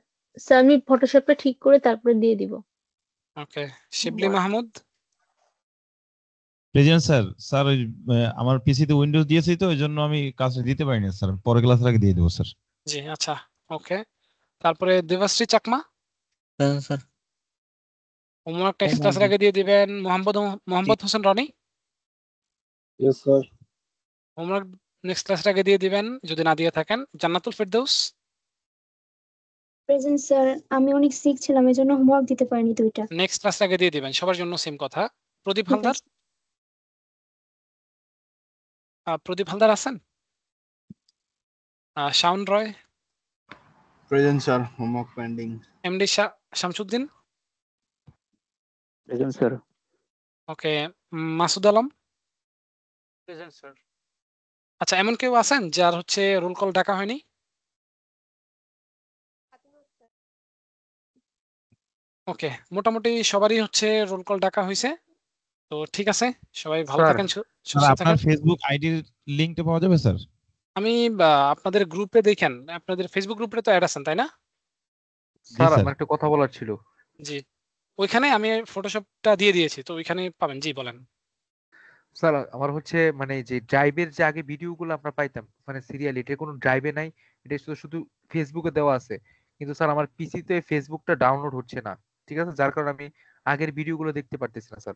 C: স্যার আমি ফটোশপটা ঠিক করে তারপরে দিয়ে দিব।
A: Okay, Shibli Mahmud.
N: Present sir. Sir ওই আমার পিসিতে উইন্ডোজ দিয়েছি তো ওই জন্য আমি কাজটা দিতে পারিনি স্যার, পরে ক্লাসের আগে দিয়ে দেবো স্যার।
A: জি আচ্ছা, ওকে। তারপরে Debashree Chakma.
H: Sir.
A: Homework next ক্লাসের আগে দিয়ে দিবেন। Mohammad Hossain Roni.
Q: Yes sir.
A: Homework next ক্লাসের আগে দিয়ে দিবেন যদি না দিয়ে থাকেন। জান্নাতুল ফেরদৌস।
R: প্রেজেন্ট স্যার, আমি অনেক সিক ছিলাম এজন্য হোমওয়ার্ক দিতে পারিনি দুইটা।
A: নেক্সট ক্লাসের আগে দিয়ে দিবেন, সবার জন্য সেম কথা। প্রদীপ হালদার। প্রদীপ হালদার আছেন? Shaon Roy.
W: Present sir, homework pending.
A: MD Shamsuddin.
U: Present sir.
A: Okay, Masud Alam.
I: Present sir.
A: আচ্ছা, এমন কেউ আছেন যার হচ্ছে রোল কল ডাকা হয়নি? ওকে, মোটামুটি সবারই হচ্ছে রোল কল ডাকা হয়েছে। তো ঠিক আছে, সবাই ভালো
N: স্যার,
A: থাকেন,
N: স্যার
A: সুস্থ
N: আপনার
A: থাকেন।
N: ফেসবুক আইডির লিংকটা পাওয়া যাবে স্যার?
A: আমি আপনাদের গ্রুপে দেখেন, আপনাদের ফেসবুক গ্রুপে তো অ্যাড আছেন তাই না?
O: স্যার আমার একটা কথা বলার ছিল।
A: জি, ওইখানে আমি ফটোশপটা দিয়ে দিয়েছি, তো ওইখানে পাবেন। জি বলেন।
O: স্যার আমার হচ্ছে মানে যে ড্রাইভের যে আগে ভিডিওগুলো আমরা পাইতাম মানে সিরিয়াল, এটা কোনো ড্রাইভে নাই, এটা শুধু শুধু ফেসবুকে দেওয়া আছে। কিন্তু স্যার আমার পিসিতে ফেসবুকটা ডাউনলোড হচ্ছে না, ঠিক আছে? যার কারণে আমি আগের ভিডিওগুলো দেখতে পারতেছি না স্যার।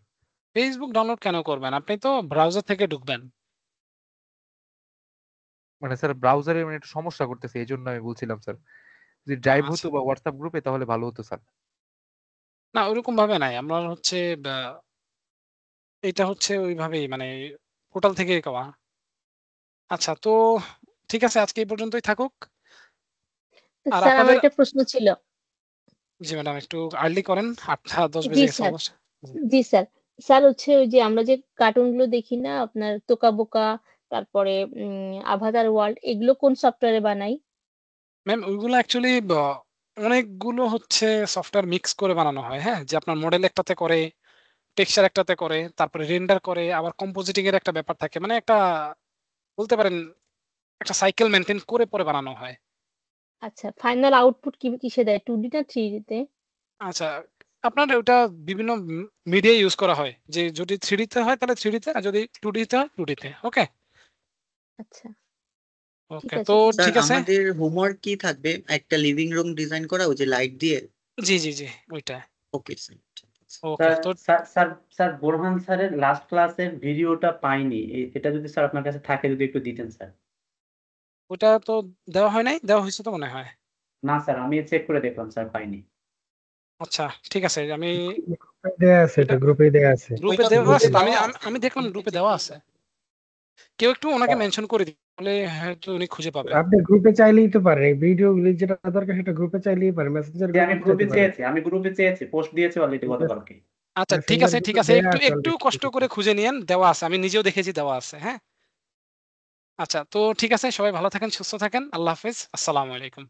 A: ফেসবুক ডাউনলোড কেন করবেন? আপনি তো ব্রাউজার থেকে ঢুকবেন।
O: মানে স্যার ব্রাউজারে মানে একটু সমস্যা করতেছে, এই জন্য আমি বলছিলাম স্যার যদি ড্রাইভ হতো
A: আচ্ছা
O: বা হোয়াটসঅ্যাপ গ্রুপে তাহলে ভালো হতো স্যার।
A: না ওইরকম ভাবে নাই, আমরা হচ্ছে এটা হচ্ছে ওইভাবেই মানে পোর্টাল থেকে করা। আচ্ছা তো ঠিক আছে, আজকে এই পর্যন্তই থাকুক। আর
C: স্যার আমার
A: আপনাদের
C: একটা প্রশ্ন ছিল।
A: জি ম্যাডাম একটু আর্লি করেন, 8:10
C: জি
A: বেজে গেছে
C: স্যার,
A: অলমোস্ট।
C: জি স্যার। স্যার হচ্ছে ওই যে আমরা যে কার্টুনগুলো দেখি না আপনার তোকা বোকা, তারপরে আভাতার ওয়ার্ল্ড, এগুলো কোন সফটওয়্যারে বানাই?
A: ম্যাম ওইগুলো অ্যাকচুয়ালি অনেকগুলো হচ্ছে সফটওয়্যার মিক্স করে বানানো হয়। হ্যাঁ, যে আপনার মডেল একটাতে করে, টেক্সচার একটাতে করে, তারপরে রেন্ডার করে, আবার কম্পোজিটিং এর একটা ব্যাপার থাকে। মানে একটা বলতে পারেন একটা সাইকেল মেইনটেইন করে পরে বানানো হয়।
C: আচ্ছা, ফাইনাল আউটপুট কিসে দেয়, 2D না 3D তে?
A: আচ্ছা, আপনার ওটা বিভিন্ন মিডিয়া ইউজ করা হয়। যে যদি 3D তে হয় তাহলে 3D তে, আর যদি 2D তে হয় 2D তে। ওকে?
C: আচ্ছা, ঠিক
A: ওকে।
C: আছে,
A: তো
C: থ্যাংক
B: স্যার
A: ঠিক আছে।
B: আমাদের হোমওয়ার্ক কি থাকবে? একটা লিভিং রুম ডিজাইন করা, ওই যে লাইট দিয়ে।
A: জি, জি, জি, ওইটা।
B: Okay sir.
A: ওকে। তো
E: স্যার বোরহান স্যারের লাস্ট ক্লাসের ভিডিওটা পাইনি, এটা যদি স্যার আপনার কাছে থাকে যদি একটু দিতেন স্যার।
A: ওটা তো দেওয়া হয় নাই, দেওয়া হয়েছে তো মনে হয়।
E: না স্যার, আমি চেক করে দেখলাম স্যার, পাইনি।
A: আচ্ছা ঠিক আছে, আমি
G: দেয়া আছে, এটা গ্রুপে দেয়া আছে।
A: গ্রুপে দেওয়া আছে তো, আমি দেখলাম গ্রুপে দেওয়া আছে। কেউ একটু ওনাকে মেনশন করে দিন, তাহলে হয়তো উনি খুঁজে পাবে।
G: আপনি গ্রুপে চাইলেই তো পারেন, ভিডিও যেটা দরকার সেটা গ্রুপে চাইলেই পারেন, মেসেঞ্জার
E: আমি গ্রুপে চেয়েছি, পোস্ট দিয়েছি অলরেডি গতকালকে।
A: আচ্ছা ঠিক আছে, ঠিক আছে, একটু কষ্ট করে খুঁজে নিয়েন, দেওয়া আছে, আমি নিজেও দেখেছি দেওয়া আছে। হ্যাঁ আচ্ছা, তো ঠিক আছে, সবাই ভালো থাকেন, সুস্থ থাকেন, আল্লাহ হাফেজ, আসসালামু আলাইকুম।